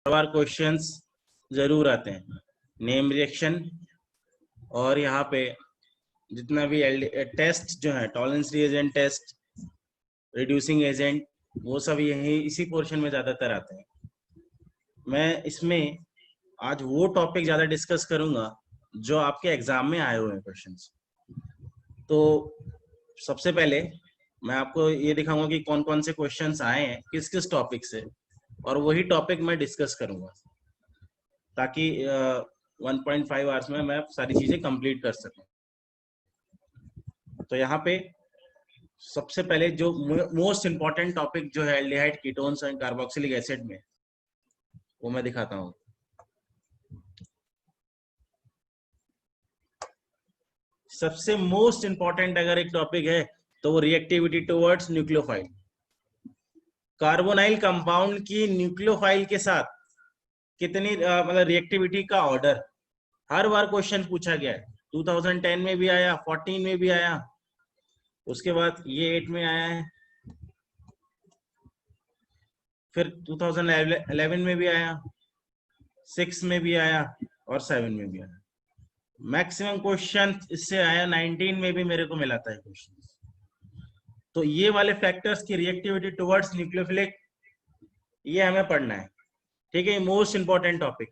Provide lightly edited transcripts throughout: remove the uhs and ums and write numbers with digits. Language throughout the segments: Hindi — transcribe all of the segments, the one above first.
बार क्वेश्चंस जरूर आते हैं। नेम रिएक्शन और यहाँ पे जितना भी टेस्ट जो है, Tollens reagent test, reducing agent, वो सब यही इसी पोर्शन में ज्यादातर आते हैं। मैं इसमें आज वो टॉपिक ज्यादा डिस्कस करूंगा जो आपके एग्जाम में आए हुए हैं क्वेश्चंस। तो सबसे पहले मैं आपको ये दिखाऊंगा कि कौन कौन से क्वेश्चंस आए हैं किस किस टॉपिक से, और वही टॉपिक मैं डिस्कस करूंगा ताकि 1.5 आवर्स में मैं सारी चीजें कंप्लीट कर सकूं। तो यहाँ पे सबसे पहले जो मोस्ट इंपॉर्टेंट टॉपिक जो है aldehyde ketones and carboxylic acid में, वो मैं दिखाता हूँ। सबसे मोस्ट इंपॉर्टेंट अगर एक टॉपिक है तो वो reactivity towards nucleophile. Carbonyl compound की न्यूक्लियोफाइल के साथ कितनी मतलब रिएक्टिविटी का ऑर्डर हर बार क्वेश्चन पूछा गया है। 2010 में भी आया, 14 में भी आया, उसके बाद ये 8 में आया है, फिर 2011 में भी आया, 6 में भी आया और 7 में भी आया। मैक्सिमम क्वेश्चन इससे आया 19 में भी मेरे को मिला था क्वेश्चन। तो ये वाले फैक्टर्स की रिएक्टिविटी टुवर्ड्स न्यूक्लियोफिलिक, ये हमें पढ़ना है, ठीक है। मोस्ट इंपॉर्टेंट टॉपिक,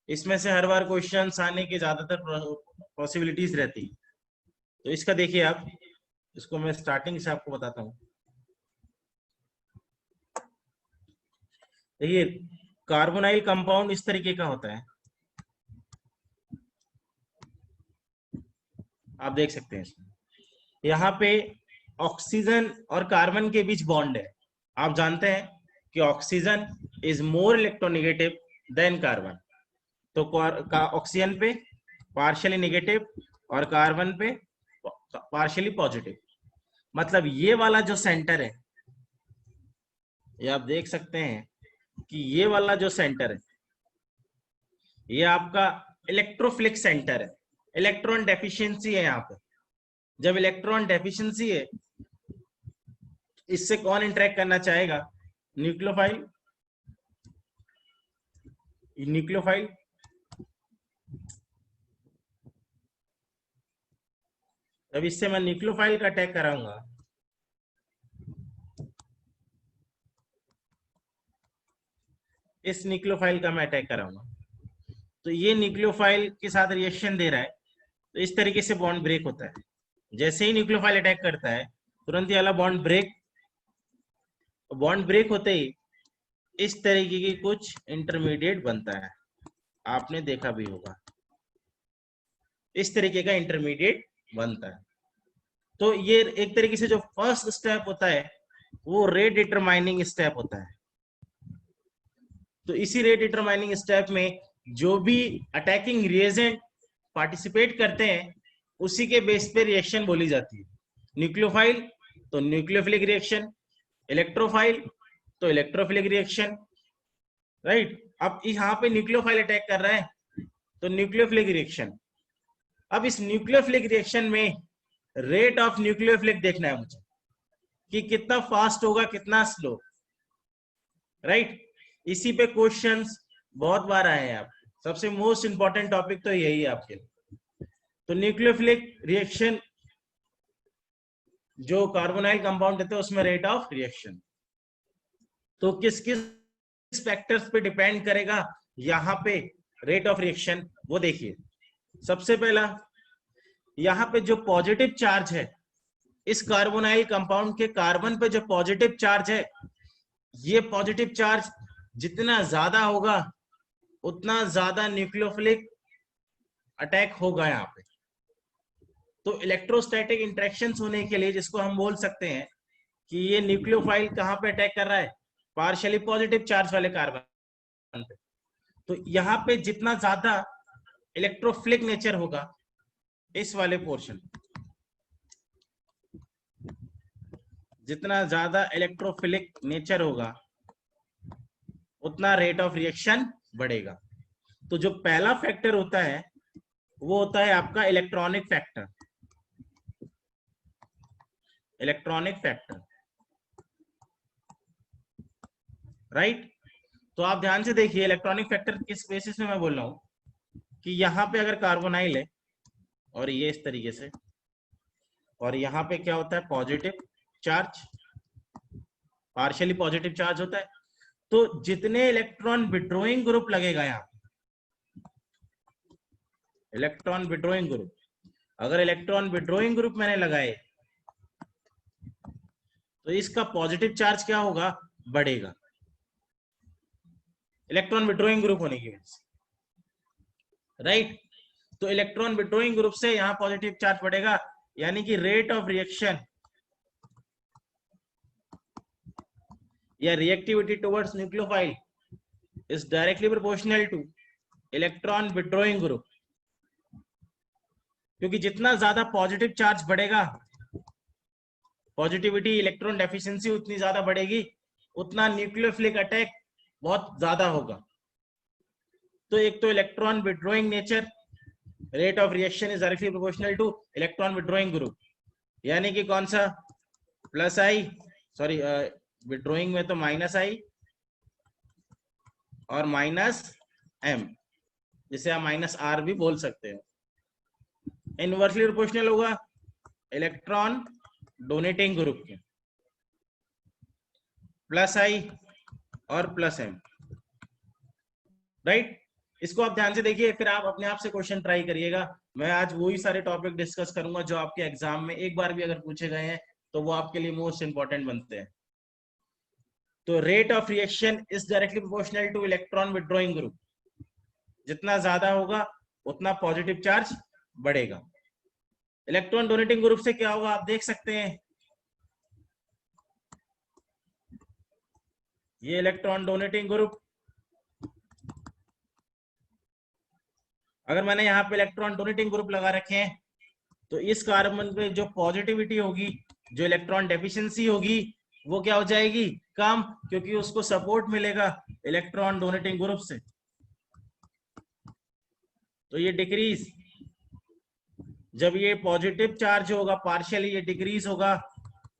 इसमें से हर बार क्वेश्चन आने की ज्यादातर पॉसिबिलिटीज रहती है। तो इसका देखिए आप, इसको मैं स्टार्टिंग से आपको बताता हूँ। देखिए कार्बोनाइल कंपाउंड इस तरीके का होता है, आप देख सकते हैं इसमें। यहाँ पे ऑक्सीजन और कार्बन के बीच बॉन्ड है। आप जानते हैं कि oxygen is more electronegative than carbon. तो ऑक्सीजन पे पार्शियली नेगेटिव और कार्बन पे पार्शियली पॉजिटिव। मतलब ये वाला जो सेंटर है, ये आप देख सकते हैं कि ये वाला जो सेंटर है, ये आपका इलेक्ट्रोफिलिक सेंटर है। इलेक्ट्रॉन डेफिशिएंसी है यहाँ पे। जब इलेक्ट्रॉन डेफिशिएंसी है, इससे कौन इंटरेक्ट करना चाहेगा? न्यूक्लियोफाइल। न्यूक्लियोफाइल जब इससे मैं न्यूक्लियोफाइल का अटैक कराऊंगा, इस न्यूक्लियोफाइल का मैं अटैक कराऊंगा, तो ये न्यूक्लियोफाइल के साथ रिएक्शन दे रहा है, तो इस तरीके से बॉन्ड ब्रेक होता है। जैसे ही न्यूक्लियोफाइल अटैक करता है, तुरंत ये वाला बॉन्ड ब्रेक। बॉन्ड ब्रेक होते ही इस तरीके की कुछ इंटरमीडिएट बनता है, आपने देखा भी होगा, इस तरीके का इंटरमीडिएट बनता है। तो ये एक तरीके से जो फर्स्ट स्टेप होता है वो रेट डिटरमाइनिंग स्टेप होता है। तो इसी रेट डिटरमाइनिंग स्टेप में जो भी अटैकिंग रिएजेंट पार्टिसिपेट करते हैं, उसी के बेस पे रिएक्शन बोली जाती है। न्यूक्लियोफाइल तो न्यूक्लियोफिलिक रिएक्शन, इलेक्ट्रोफाइल तो इलेक्ट्रोफिलिक रिएक्शन, राइट। अब यहाँ पे न्यूक्लियोफाइल अटैक कर रहा है तो न्यूक्लियोफिलिक रिएक्शन। अब इस न्यूक्लियोफिलिक रिएक्शन में रेट ऑफ न्यूक्लियोफिलिक देखना है मुझे कि कितना फास्ट होगा कितना स्लो, राइट। इसी पे क्वेश्चंस बहुत बार आए हैं। आप सबसे मोस्ट इंपॉर्टेंट टॉपिक तो यही है आपके लिए। तो न्यूक्लियोफिलिक रिएक्शन जो कार्बोनाइल कंपाउंड देते हैं उसमें रेट ऑफ रिएक्शन तो किस किस फैक्टर्स पे डिपेंड करेगा यहाँ पे रेट ऑफ रिएक्शन, वो देखिए। सबसे पहला, यहाँ पे जो पॉजिटिव चार्ज है इस कार्बोनाइल कंपाउंड के कार्बन पे जो पॉजिटिव चार्ज है, ये पॉजिटिव चार्ज जितना ज्यादा होगा उतना ज्यादा न्यूक्लियोफिलिक अटैक होगा यहाँ पे। तो इलेक्ट्रोस्टैटिक इंटरेक्शंस होने के लिए, जिसको हम बोल सकते हैं कि ये न्यूक्लियोफाइल कहाँ पे अटैक कर रहा है, पार्शियली पॉजिटिव चार्ज वाले कार्बन पे। तो यहाँ पे जितना ज्यादा इलेक्ट्रोफिलिक नेचर होगा इस वाले पोर्शन, जितना ज्यादा इलेक्ट्रोफिलिक नेचर होगा उतना रेट ऑफ रिएक्शन बढ़ेगा। तो जो पहला फैक्टर होता है वो होता है आपका electronic factor. Electronic factor, right. तो आप ध्यान से देखिए इलेक्ट्रॉनिक फैक्टर किस बेसिस में मैं बोल रहा हूं कि यहाँ पे अगर कार्बोनाइल है और ये इस तरीके से, और यहाँ पे क्या होता है positive charge, partially positive charge होता है, तो जितने इलेक्ट्रॉन विड्रॉइंग ग्रुप लगेगा यहाँ, इलेक्ट्रॉन विड्रॉइंग ग्रुप, अगर इलेक्ट्रॉन विड्रॉइंग ग्रुप मैंने लगाए तो इसका पॉजिटिव चार्ज क्या होगा, बढ़ेगा, इलेक्ट्रॉन विड्रॉइंग ग्रुप होने की वजह से, राइट। तो इलेक्ट्रॉन विड्रॉइंग ग्रुप से यहां पॉजिटिव चार्ज बढ़ेगा, यानी कि रेट ऑफ रिएक्शन या reactivity towards nucleophile is directly proportional two electron withdrawing group, क्योंकि जितना ज्यादा पॉजिटिव चार्ज बढ़ेगा, पॉजिटिविटी इलेक्ट्रॉन डेफिशिएंसी उतनी ज्यादा बढ़ेगी, उतना न्यूक्लियोफिलिक अटैक बहुत ज्यादा होगा। तो एक तो electron withdrawing nature, rate of reaction is directly proportional two electron withdrawing group, यानी कि कौन सा, प्लस आई, सॉरी विड्रॉइंग में तो माइनस आई और माइनस एम, जिसे आप माइनस आर भी बोल सकते हो। इनवर्सली प्रोपोर्शनल होगा इलेक्ट्रॉन डोनेटिंग ग्रुप के, प्लस आई और प्लस एम, राइट। इसको आप ध्यान से देखिए, फिर आप अपने आप से क्वेश्चन ट्राई करिएगा। मैं आज वही सारे टॉपिक डिस्कस करूंगा जो आपके एग्जाम में एक बार भी अगर पूछे गए हैं तो वो आपके लिए मोस्ट इंपॉर्टेंट बनते हैं। तो rate of reaction is directly proportional two electron withdrawing group, जितना ज्यादा होगा उतना पॉजिटिव चार्ज बढ़ेगा। इलेक्ट्रॉन डोनेटिंग ग्रुप से क्या होगा आप देख सकते हैं, ये इलेक्ट्रॉन डोनेटिंग ग्रुप, अगर मैंने यहाँ पे इलेक्ट्रॉन डोनेटिंग ग्रुप लगा रखे हैं तो इस कार्बन पे जो पॉजिटिविटी होगी, जो इलेक्ट्रॉन डेफिशिएंसी होगी, वो क्या हो जाएगी, कम, क्योंकि उसको सपोर्ट मिलेगा इलेक्ट्रॉन डोनेटिंग ग्रुप से। तो ये डिक्रीज, जब ये पॉजिटिव चार्ज होगा पार्शियली ये डिक्रीज होगा,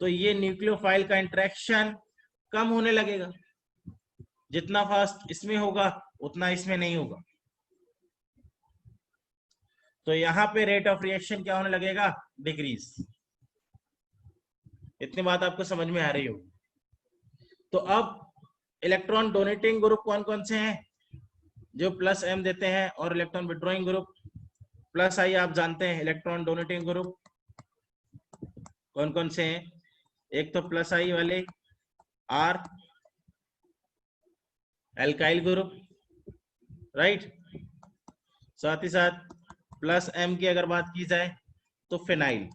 तो ये न्यूक्लियोफाइल का इंटरेक्शन कम होने लगेगा, जितना फास्ट इसमें होगा उतना इसमें नहीं होगा। तो यहाँ पे रेट ऑफ रिएक्शन क्या होने लगेगा, डिक्रीज। इतनी बात आपको समझ में आ रही होगी। तो अब इलेक्ट्रॉन डोनेटिंग ग्रुप कौन कौन से हैं, जो प्लस एम देते हैं, और इलेक्ट्रॉन विड्रॉइंग ग्रुप प्लस आई, आप जानते हैं इलेक्ट्रॉन डोनेटिंग ग्रुप कौन कौन से हैं, एक तो प्लस आई वाले आर एल्काइल ग्रुप, राइट। साथ ही साथ प्लस एम की अगर बात की जाए तो फिनाइल,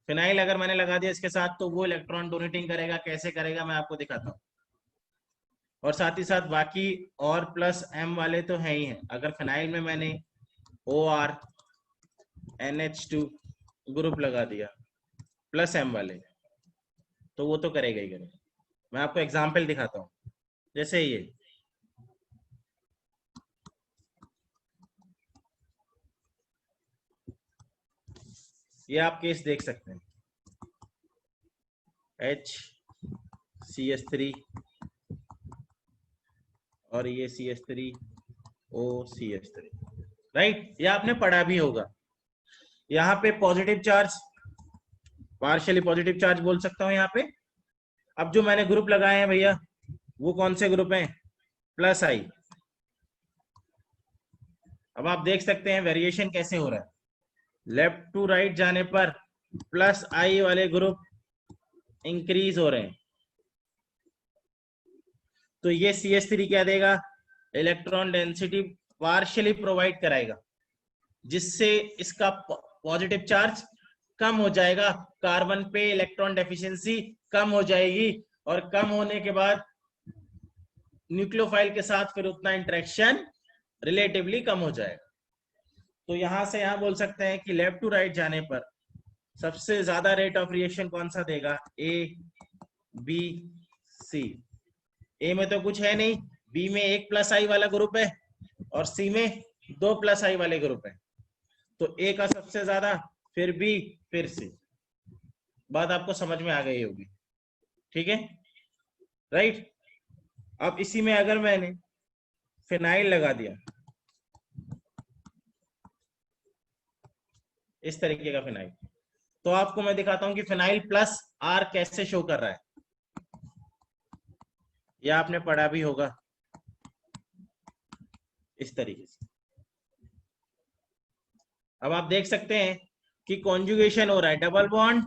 फिनाइल अगर मैंने लगा दिया इसके साथ तो वो इलेक्ट्रॉन डोनेटिंग करेगा, कैसे करेगा मैं आपको दिखाता हूँ। और साथ ही साथ बाकी और प्लस एम वाले तो है ही हैं, अगर फिनाइल में मैंने OR NH2 ग्रुप लगा दिया प्लस एम वाले, तो वो तो करेगा ही करेगा। मैं आपको एग्जाम्पल दिखाता हूँ, जैसे ये आप केस देख सकते हैं, HCS3 और ये CS3OCS3, राइट। ये आपने पढ़ा भी होगा। यहाँ पे positive charge, partially positive charge बोल सकता हूँ यहाँ पे। अब जो मैंने ग्रुप लगाए हैं भैया, वो कौन से ग्रुप हैं, प्लस आई। अब आप देख सकते हैं वेरिएशन कैसे हो रहा है, लेफ्ट टू राइट जाने पर प्लस आई वाले ग्रुप इंक्रीज हो रहे हैं। तो ये CS3 क्या देगा, इलेक्ट्रॉन डेंसिटी पार्शियली प्रोवाइड कराएगा, जिससे इसका पॉजिटिव चार्ज कम हो जाएगा, कार्बन पे इलेक्ट्रॉन डेफिशिएंसी कम हो जाएगी, और कम होने के बाद न्यूक्लियोफाइल के साथ फिर उतना इंटरेक्शन रिलेटिवली कम हो जाएगा। तो यहां से यहां बोल सकते हैं कि लेफ्ट टू राइट जाने पर सबसे ज्यादा रेट ऑफ रिएक्शन कौन सा देगा, ABC। ए में तो कुछ है नहीं, बी में एक प्लस आई वाला ग्रुप है और सी में दो प्लस आई वाले ग्रुप है, तो ए का सबसे ज्यादा, फिर बी, फिर सी। बात आपको समझ में आ गई होगी, ठीक है, राइट। अब इसी में अगर मैंने फिनाइल लगा दिया, इस तरीके का फिनाइल, तो आपको मैं दिखाता हूं कि फिनाइल प्लस आर कैसे शो कर रहा है। यह आपने पढ़ा भी होगा इस तरीके से। अब आप देख सकते हैं कि कॉन्जुगेशन हो रहा है, double bond,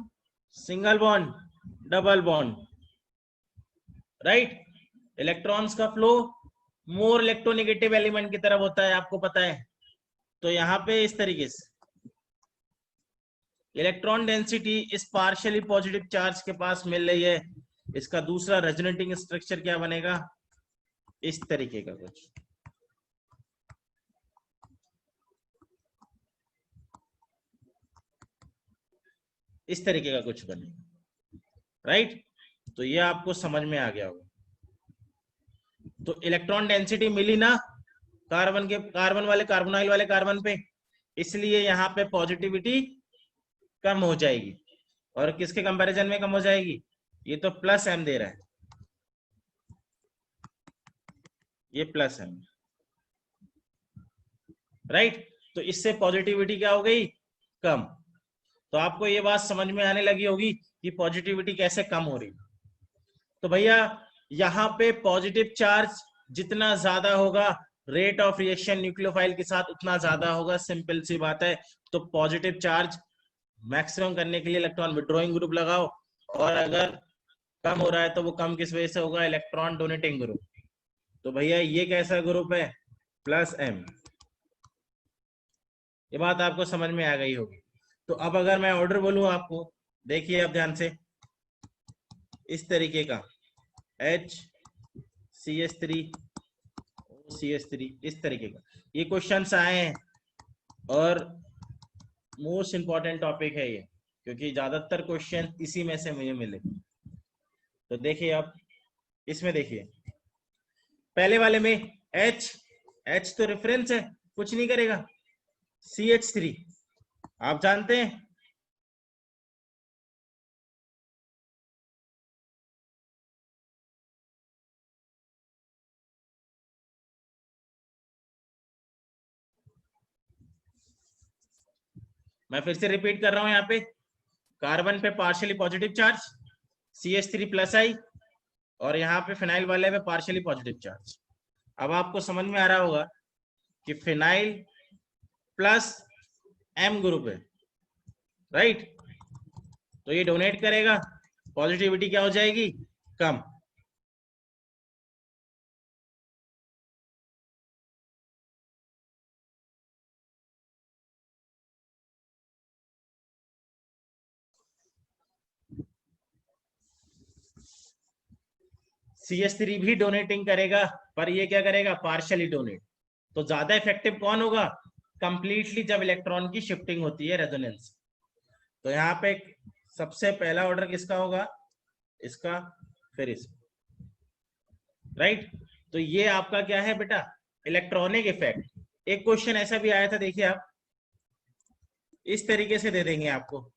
single bond, double bond, right. Electrons का फ्लो मोर इलेक्ट्रोनेगेटिव एलिमेंट की तरफ होता है, आपको पता है। तो यहाँ पे इस तरीके से इलेक्ट्रॉन डेंसिटी इस पार्शियली पॉजिटिव चार्ज के पास मिल रही है, इसका दूसरा रेजोनेटिंग स्ट्रक्चर क्या बनेगा, इस तरीके का कुछ, इस तरीके का कुछ बनेगा, राइट। तो ये आपको समझ में आ गया होगा। तो इलेक्ट्रॉन डेंसिटी मिली ना कार्बन के, कार्बन वाले कार्बोनाइल वाले कार्बन पे, इसलिए यहाँ पे पॉजिटिविटी कम हो जाएगी। और किसके कंपैरिजन में कम हो जाएगी, ये तो प्लस एम दे रहा है, ये प्लस एम, राइट। तो इससे पॉजिटिविटी क्या हो गई, कम। तो आपको ये बात समझ में आने लगी होगी कि पॉजिटिविटी कैसे कम हो रही। तो भैया यहाँ पे पॉजिटिव चार्ज जितना ज्यादा होगा, रेट ऑफ रिएक्शन न्यूक्लियोफाइल के साथ उतना ज्यादा होगा, सिंपल सी बात है। तो पॉजिटिव चार्ज मैक्सिमम करने के लिए इलेक्ट्रॉन विड्रॉइंग ग्रुप लगाओ, और अगर कम हो रहा है तो वो कम किस वजह से होगा, इलेक्ट्रॉन डोनेटिंग ग्रुप। तो भैया ये कैसा ग्रुप है, प्लस एम। ये बात आपको समझ में आ गई होगी। तो अब अगर मैं ऑर्डर बोलूं आपको, देखिए अब ध्यान से, इस तरीके का HCH3 OCH3, इस तरीके का ये क्वेश्चंस आए हैं, और मोस्ट इंपॉर्टेंट टॉपिक है ये, क्योंकि ज्यादातर क्वेश्चन इसी में से मुझे मिले। तो देखिए अब इसमें देखिए, पहले वाले में H तो रेफरेंस है, कुछ नहीं करेगा। CH3 आप जानते हैं, मैं फिर से रिपीट कर रहा हूं, यहाँ पे कार्बन पे partially positive charge CH3 plus आई, और यहाँ पे फिनाइल वाले पे पार्शियली पॉजिटिव चार्ज। अब आपको समझ में आ रहा होगा कि फिनाइल प्लस एम ग्रुप है, राइट। तो ये डोनेट करेगा, पॉजिटिविटी क्या हो जाएगी, कम। CH3 भी डोनेटिंग करेगा, पर ये क्या करेगा, पार्शियली डोनेट। तो ज्यादा इफेक्टिव कौन होगा, कंप्लीटली जब इलेक्ट्रॉन की शिफ्टिंग होती है रेजोनेंस। तो यहाँ पे सबसे पहला ऑर्डर किसका होगा, इसका, फिर इसका, राइट। तो ये आपका क्या है बेटा, इलेक्ट्रॉनिक इफेक्ट। एक क्वेश्चन ऐसा भी आया था, देखिए आप, इस तरीके से दे देंगे आपको,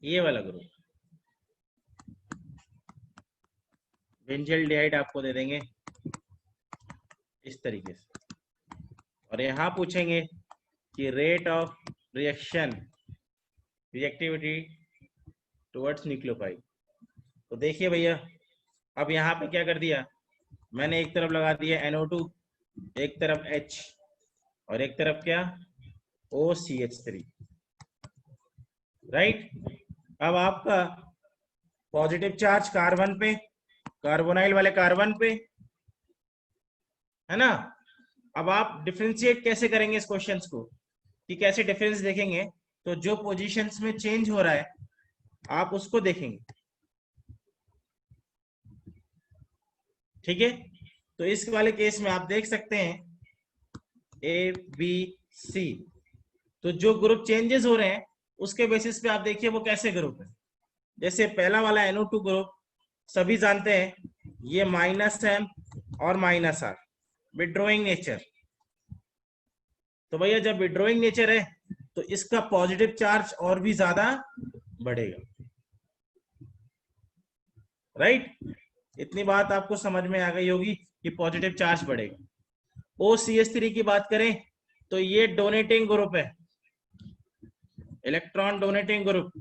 ये वाला ग्रुप बेंजील्डिहाइड आपको दे देंगे इस तरीके से, और यहां पूछेंगे कि rate of reaction, reactivity towards nucleophile. तो देखिए भैया, अब यहाँ पे क्या कर दिया, मैंने एक तरफ लगा दिया NO2, एक तरफ H, और एक तरफ क्या, OCH3, राइट। अब आपका पॉजिटिव चार्ज कार्बन पे, कार्बोनाइल वाले कार्बन पे, है ना। अब आप डिफरेंशिएट कैसे करेंगे इस क्वेश्चंस को, कि कैसे डिफरेंस देखेंगे, तो जो पोजीशंस में चेंज हो रहा है आप उसको देखेंगे, ठीक है। तो इस वाले केस में आप देख सकते हैं ABC, तो जो ग्रुप चेंजेस हो रहे हैं उसके बेसिस पे आप देखिए वो कैसे ग्रुप है। जैसे पहला वाला NO2 ग्रुप सभी जानते हैं, ये -M और -R, विड्रॉइंग नेचर। तो भैया जब विड्रॉइंग नेचर है तो इसका पॉजिटिव चार्ज और भी ज्यादा बढ़ेगा, राइट। इतनी बात आपको समझ में आ गई होगी कि पॉजिटिव चार्ज बढ़ेगा। OCH3 की बात करें तो ये डोनेटिंग ग्रुप है, electron donating group,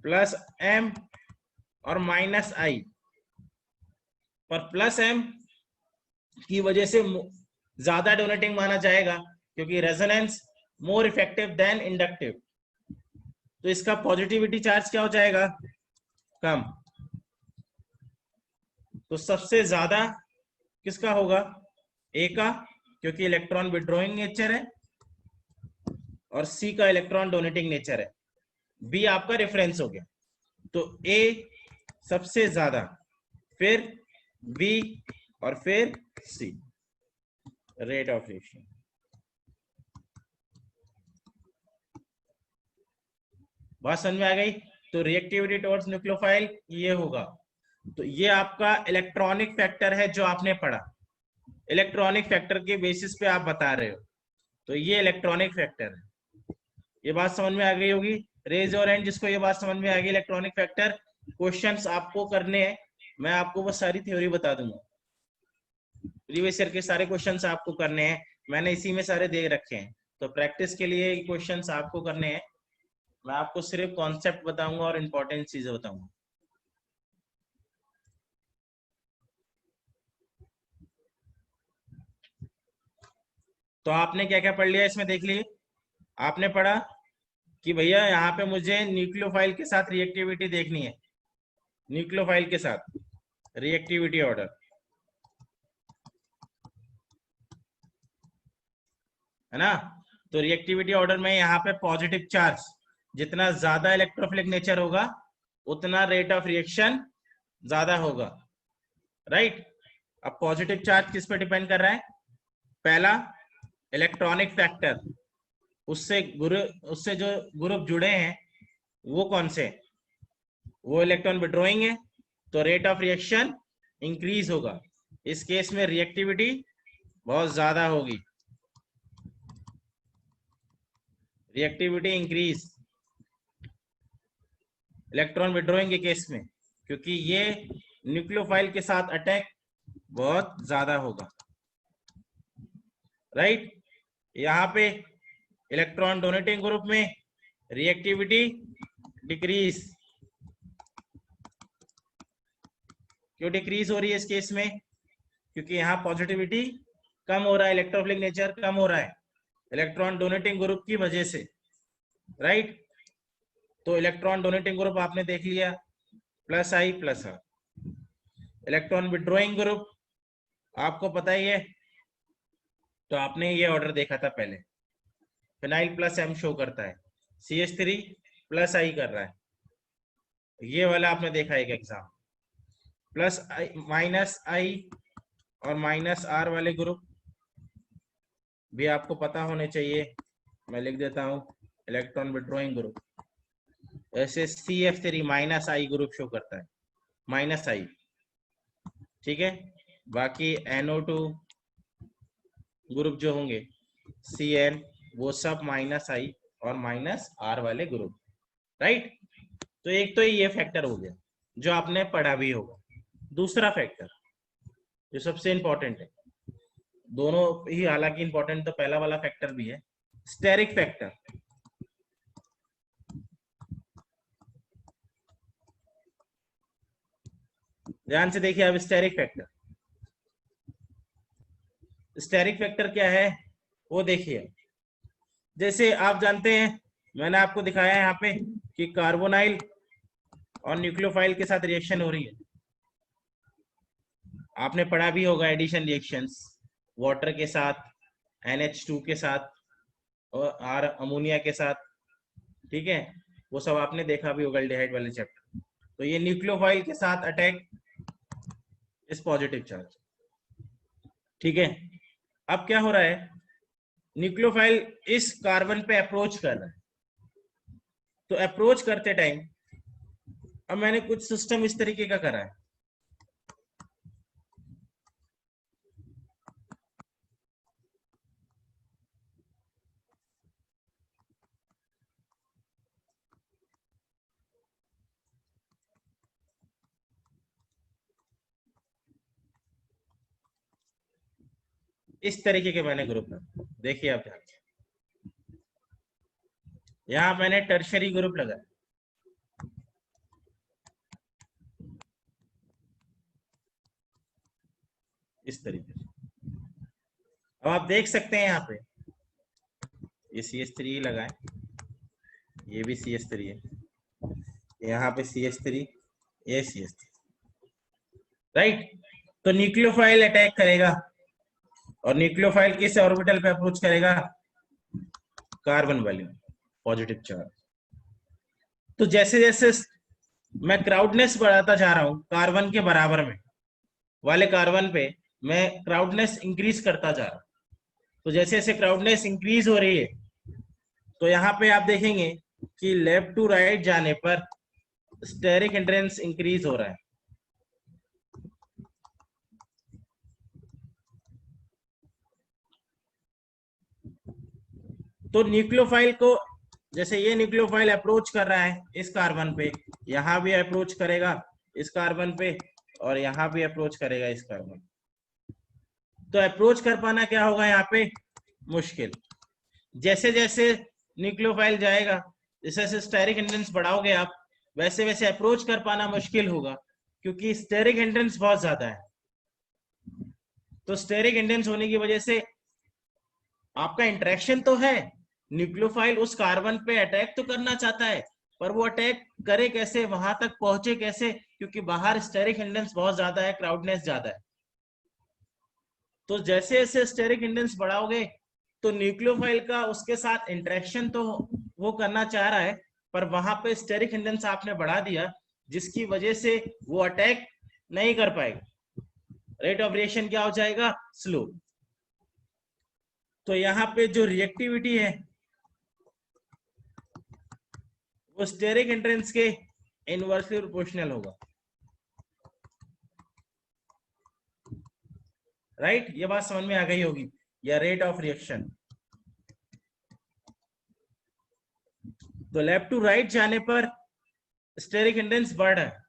plus M और माइनस I, पर प्लस M की वजह से ज्यादा डोनेटिंग माना जाएगा क्योंकि resonance more effective than inductive, तो इसका पॉजिटिविटी चार्ज क्या हो जाएगा, कम। तो सबसे ज्यादा किसका होगा, A का, क्योंकि इलेक्ट्रॉन विड्रॉइंग नेचर है, और C का इलेक्ट्रॉन डोनेटिंग नेचर है। B आपका रेफरेंस हो गया, तो A सबसे ज्यादा, फिर B और फिर C, रेट ऑफ रिएक्शन। बात समझ में आ गई। तो रिएक्टिविटी टुवर्ड्स न्यूक्लियोफाइल ये होगा। तो ये आपका इलेक्ट्रॉनिक फैक्टर है जो आपने पढ़ा, इलेक्ट्रॉनिक फैक्टर के बेसिस पे आप बता रहे हो, तो ये इलेक्ट्रॉनिक फैक्टर है। ये बात समझ में आ गई होगी। रेज योर हैंड जिसको ये बात समझ में आ गई इलेक्ट्रॉनिक फैक्टर। क्वेश्चंस आपको करने हैं, मैं आपको बस सारी थ्योरी बता दूंगा, प्रीवियस ईयर के सारे क्वेश्चंस आपको करने हैं, मैंने इसी में सारे दे रखे हैं, तो प्रैक्टिस के लिए क्वेश्चंस आपको करने हैं। मैं आपको सिर्फ कॉन्सेप्ट बताऊंगा और इंपॉर्टेंट चीजें बताऊंगा। तो आपने क्या क्या पढ़ लिया इसमें देख लिए। आपने पढ़ा कि भैया यहाँ पे मुझे न्यूक्लियोफाइल के साथ रिएक्टिविटी देखनी है, न्यूक्लियोफाइल के साथ रिएक्टिविटी ऑर्डर, है ना। तो रिएक्टिविटी ऑर्डर में यहाँ पे पॉजिटिव चार्ज, जितना ज्यादा इलेक्ट्रोफिलिक नेचर होगा उतना रेट ऑफ रिएक्शन ज्यादा होगा, राइट। अब पॉजिटिव चार्ज किस पे डिपेंड कर रहा है, पहला इलेक्ट्रॉनिक फैक्टर, उससे जो ग्रुप जुड़े हैं वो कौन से, वो इलेक्ट्रॉन विड्रॉइंग है, तो रेट ऑफ रिएक्शन इंक्रीज होगा। इस केस में रिएक्टिविटी बहुत ज्यादा होगी, रिएक्टिविटी इंक्रीज इलेक्ट्रॉन विड्रॉइंग के केस में, क्योंकि ये न्यूक्लियोफाइल के साथ अटैक बहुत ज्यादा होगा, राइट। यहाँ पे इलेक्ट्रॉन डोनेटिंग ग्रुप में रिएक्टिविटी डिक्रीज, क्यों डिक्रीज हो रही है इस केस में, क्योंकि यहाँ पॉजिटिविटी कम हो रहा है, इलेक्ट्रोफिलिक नेचर कम हो रहा है इलेक्ट्रॉन डोनेटिंग ग्रुप की वजह से, राइट। तो इलेक्ट्रॉन डोनेटिंग ग्रुप आपने देख लिया, plus I plus R। Electron withdrawing group आपको पता ही है, तो आपने ये ऑर्डर देखा था पहले, फिनाइल प्लस M शो करता है, CH3 प्लस I कर रहा है, ये वाला आपने देखा एक exam. Plus I minus I और माइनस R वाले ग्रुप भी आपको पता होने चाहिए, मैं लिख देता हूं, इलेक्ट्रॉन विड्रॉइंग ग्रुप, ऐसे CF3 minus I group show करता है, माइनस I, ठीक है। बाकी NO2 ग्रुप जो होंगे CN, वो सब माइनस I और माइनस R वाले ग्रुप, राइट। तो एक तो ये फैक्टर हो गया जो आपने पढ़ा भी होगा। दूसरा फैक्टर जो सबसे इंपॉर्टेंट है, दोनों ही हालांकि इंपॉर्टेंट, तो पहला वाला फैक्टर भी है, स्टेरिक फैक्टर। ध्यान से देखिए अब, स्टेरिक फैक्टर, स्टेरिक फैक्टर क्या है वो देखिए। जैसे आप जानते हैं, मैंने आपको दिखाया है यहाँ पे कि कार्बोनाइल और न्यूक्लियोफाइल के साथ रिएक्शन हो रही है, आपने पढ़ा भी होगा एडिशन रिएक्शंस, वाटर के साथ, NH2 के साथ और अमोनिया के साथ, ठीक है, वो सब आपने देखा भी होगा एल्डिहाइड वाले चैप्टर। तो ये न्यूक्लियोफाइल के साथ अटैक इस पॉजिटिव चार्ज, ठीक है। अब क्या हो रहा है, न्यूक्लियोफाइल इस कार्बन पे अप्रोच कर रहा है, तो अप्रोच करते टाइम अब मैंने कुछ सिस्टम इस तरीके का करा है, इस तरीके के मैंने ग्रुप लगाए, देखिए आप ध्यान से, यहाँ मैंने टर्शरी ग्रुप लगाया, इस तरीके से। अब आप देख सकते हैं यहाँ पे ये CH3 लगाए, ये भी CH3 है, यहाँ पे CH3, ये CH3, राइट। तो न्यूक्लियोफाइल अटैक करेगा, और न्यूक्लियोफाइल किस ऑर्बिटल पे अप्रोच करेगा? कार्बन वाले पॉजिटिव चार्ज। तो जैसे जैसे मैं क्राउडनेस बढ़ाता जा रहा हूं कार्बन के बराबर में वाले कार्बन पे, मैं क्राउडनेस इंक्रीज करता जा रहा हूं। तो जैसे जैसे क्राउडनेस इंक्रीज हो रही है, तो यहाँ पे आप देखेंगे कि लेफ्ट टू राइट जाने पर स्टेरिक हिंड्रेंस इंक्रीज हो रहा है। तो न्यूक्लियोफाइल को, जैसे ये न्यूक्लियोफाइल अप्रोच कर रहा है इस कार्बन पे, यहां भी अप्रोच करेगा इस कार्बन पे, और यहां भी अप्रोच करेगा इस कार्बन। तो अप्रोच कर पाना क्या होगा यहाँ पे? मुश्किल। जैसे जैसे न्यूक्लियोफाइल जाएगा, जैसे जैसे स्टेरिक हिंड्रेंस बढ़ाओगे आप, वैसे वैसे अप्रोच कर पाना मुश्किल होगा, क्योंकि स्टेरिक हिंड्रेंस बहुत ज्यादा है। तो स्टेरिक हिंड्रेंस होने की वजह से आपका इंटरेक्शन तो है, न्यूक्लियोफाइल उस कार्बन पे अटैक तो करना चाहता है, पर वो अटैक करे कैसे, वहां तक पहुंचे कैसे, क्योंकि बाहर स्टेरिक हिंड्रेंस बहुत ज्यादा है, क्राउडनेस ज्यादा है। तो जैसे जैसे स्टेरिक हिंड्रेंस बढ़ाओगे, तो न्यूक्लियोफाइल का उसके साथ इंटरेक्शन तो वो करना चाह रहा है, पर वहां पे स्टेरिक हिंड्रेंस आपने बढ़ा दिया, जिसकी वजह से वो अटैक नहीं कर पाएगा, रेट ऑफ रिएक्शन क्या हो जाएगा? स्लो। तो यहाँ पे जो रिएक्टिविटी है वो स्टेरिक हिंड्रेंस के इनवर्सली प्रोपोर्शनल होगा, राइट। ये बात समझ में आ गई होगी, या रेट ऑफ रिएक्शन। तो लेफ्ट टू राइट जाने पर स्टेरिक हिंड्रेंस बढ़ रहा है,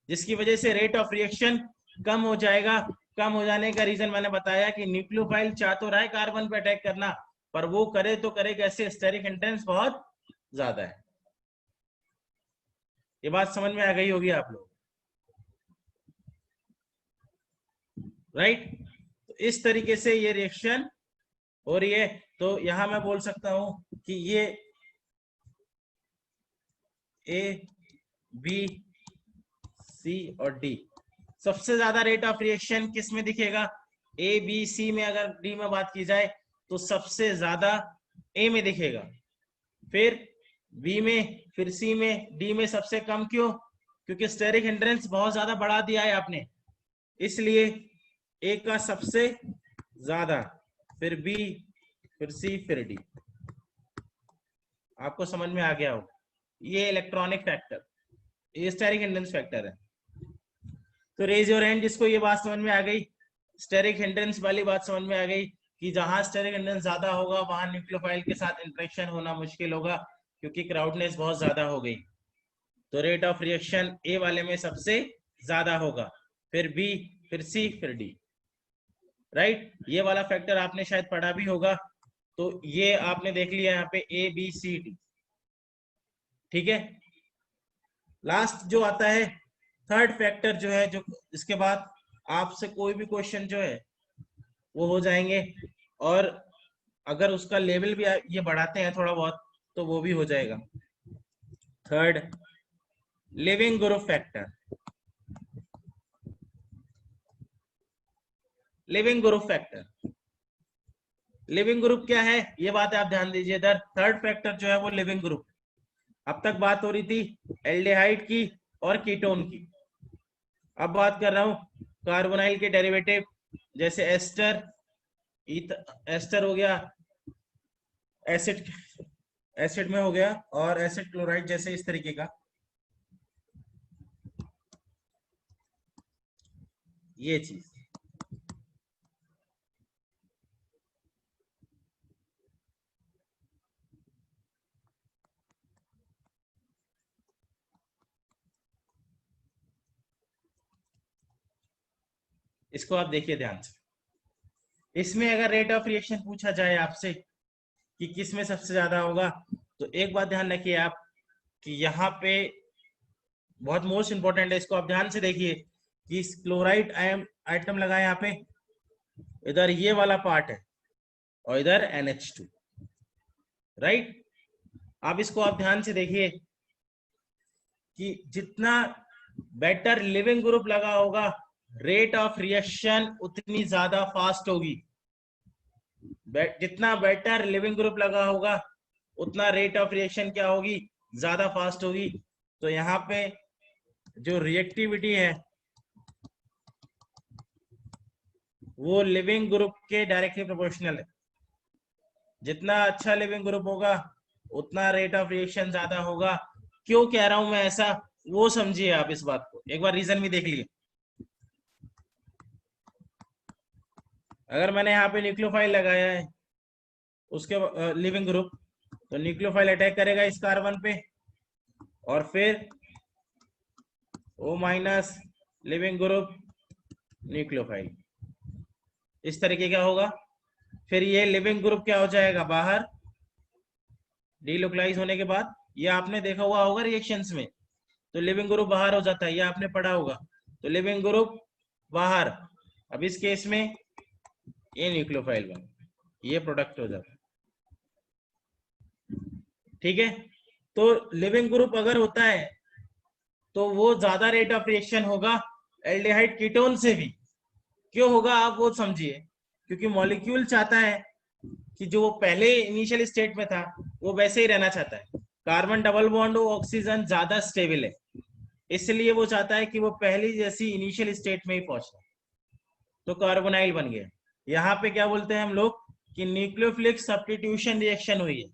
जिसकी वजह से रेट ऑफ रिएक्शन कम हो जाएगा। कम हो जाने का रीजन मैंने बताया कि न्यूक्लियोफाइल चाह तो रहा है कार्बन पे अटैक करना, पर वो करे तो करे कैसे? स्टेरिक हिंड्रेंस बहुत ज्यादा है। ये बात समझ में आ गई होगी आप लोग, राइट। तो इस तरीके से ये रिएक्शन हो रही है। तो यहां मैं बोल सकता हूं कि ये ए, बी, सी और डी, सबसे ज्यादा रेट ऑफ रिएक्शन किस में दिखेगा? ए, बी, सी में। अगर डी में बात की जाए तो सबसे ज्यादा ए में दिखेगा, फिर बी में, फिर सी में, डी में सबसे कम। क्यों? क्योंकि स्टेरिक हिंड्रेंस बहुत ज्यादा बढ़ा दिया है आपने, इसलिए ए का सबसे ज्यादा, फिर बी, फिर सी, फिर डी। आपको समझ में आ गया हो? ये इलेक्ट्रॉनिक फैक्टर, ये स्टेरिक हिंड्रेंस फैक्टर है। तो रेज योर हैंड जिसको ये बात समझ में आ गई, स्टेरिक हिंड्रेंस वाली बात समझ में आ गई, कि जहां स्टेरिक हिंड्रेंस ज्यादा होगा वहां न्यूक्लियोफाइल के साथ इंटरेक्शन होना मुश्किल होगा, क्योंकि क्राउडनेस बहुत ज्यादा हो गई। तो रेट ऑफ रिएक्शन ए वाले में सबसे ज्यादा होगा, फिर बी, फिर सी, फिर डी, राइट। ये वाला फैक्टर आपने शायद पढ़ा भी होगा। तो ये आपने देख लिया यहाँ पे ए, बी, सी, डी, ठीक है। लास्ट जो आता है थर्ड फैक्टर, जो है, जो इसके बाद आपसे कोई भी क्वेश्चन जो है वो हो जाएंगे, और अगर उसका लेवल भी ये बढ़ाते हैं थोड़ा बहुत तो वो भी हो जाएगा। Third, leaving group factor. Leaving group factor, leaving group क्या है ये बात आप ध्यान दीजिए इधर। थर्ड फैक्टर जो है वो लिविंग ग्रुप। अब तक बात हो रही थी एल्डिहाइड की और कीटोन की, अब बात कर रहा हूं कार्बोनाइल के डेरिवेटिव, जैसे एस्टर, एस्टर हो गया, एसिड, एसिड में हो गया, और एसिड क्लोराइड, जैसे इस तरीके का ये चीज। इसको आप देखिए ध्यान से, इसमें अगर रेट ऑफ रिएक्शन पूछा जाए आपसे कि किस में सबसे ज्यादा होगा, तो एक बात ध्यान रखिए आप कि यहाँ पे बहुत मोस्ट इंपॉर्टेंट है, इसको आप ध्यान से देखिए कि इस क्लोराइड आइटम लगा है यहाँ पे, इधर ये वाला पार्ट है और इधर NH2, राइट। आप इसको आप ध्यान से देखिए कि जितना बेटर लिविंग ग्रुप लगा होगा, रेट ऑफ रिएक्शन उतनी ज्यादा फास्ट होगी। जितना बेटर लिविंग ग्रुप लगा होगा उतना रेट ऑफ रिएक्शन क्या होगी, ज्यादा फास्ट होगी। तो यहाँ पे जो रिएक्टिविटी है वो लिविंग ग्रुप के डायरेक्टली प्रोपोर्शनल है। जितना अच्छा लिविंग ग्रुप होगा उतना रेट ऑफ रिएक्शन ज्यादा होगा। क्यों कह रहा हूं मैं ऐसा, वो समझिए आप इस बात को, एक बार रीजन भी देख लिए। अगर मैंने यहाँ पे न्यूक्लियोफाइल लगाया है उसके लिविंग ग्रुप, तो न्यूक्लियोफाइल अटैक करेगा इस कार्बन पे और फिर O- लिविंग ग्रुप न्यूक्लियोफाइल, इस तरीके क्या होगा। फिर ये लिविंग ग्रुप क्या हो जाएगा, बाहर डीलोकलाइज होने के बाद, ये आपने देखा हुआ होगा रिएक्शंस में, तो लिविंग ग्रुप बाहर हो जाता है, ये आपने पढ़ा होगा। तो लिविंग ग्रुप बाहर, अब इस केस में ये न्यूक्लियोफाइल बन, ये प्रोडक्ट हो जाता है, ठीक है। तो लिविंग ग्रुप अगर होता है तो वो ज्यादा रेट ऑफ रिएक्शन होगा एल्डिहाइड कीटोन से भी। क्यों होगा आप वो समझिए, क्योंकि मॉलिक्यूल चाहता है कि जो पहले इनिशियल स्टेट में था वो वैसे ही रहना चाहता है। कार्बन डबल बॉन्ड ऑक्सीजन ज्यादा स्टेबल है, इसलिए वो चाहता है कि वो पहली जैसी इनिशियल स्टेट में ही पहुंचना, तो कार्बोनाइल बन गया। यहाँ पे क्या बोलते हैं हम लोग कि न्यूक्लियोफिलिक सब्स्टिट्यूशन रिएक्शन हुई है।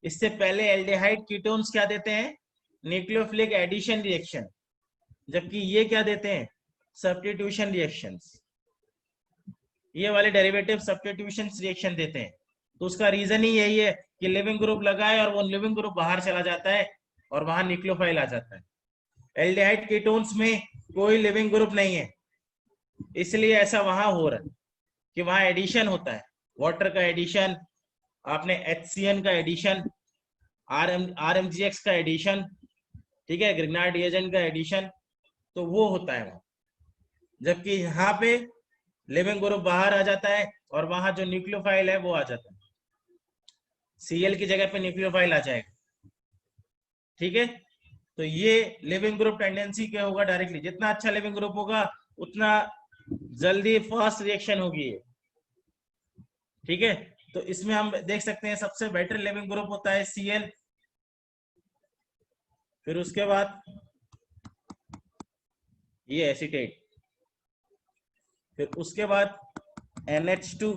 इससे पहले एल्डिहाइड कीटोन्स क्या देते हैं, न्यूक्लियोफिलिक एडिशन रिएक्शन, जबकि ये क्या देते हैं, सब्स्टिट्यूशन रिएक्शंस। ये वाले डेरिवेटिव सब्स्टिट्यूशन रिएक्शन देते हैं। तो उसका रीजन ही यही है कि लिविंग ग्रुप लगा है और वो लिविंग ग्रुप बाहर चला जाता है और वहां न्यूक्लियोफाइल आ जाता है। एल्डिहाइड कीटोन्स में कोई लिविंग ग्रुप नहीं है, इसलिए ऐसा वहां हो रहा है कि वहां एडिशन होता है, वाटर का एडिशन, आपने HCN का एडिशन, RMGX का एडिशन, ठीक है, ग्रिग्नार्ड रिएजेंट का एडिशन, तो वो होता है वहां। जबकि यहाँ पे लिविंग ग्रुप बाहर आ जाता है और वहां जो न्यूक्लियोफाइल है वो आ जाता है, Cl की जगह पे न्यूक्लियोफाइल आ जाएगा, ठीक है। तो ये लिविंग ग्रुप टेंडेंसी क्या होगा, डायरेक्टली जितना अच्छा लिविंग ग्रुप होगा उतना जल्दी फास्ट रिएक्शन होगी, ठीक है। तो इसमें हम देख सकते हैं सबसे बेटर लिविंग ग्रुप होता है Cl, फिर उसके बाद ये एसीटेट, फिर उसके बाद NH2,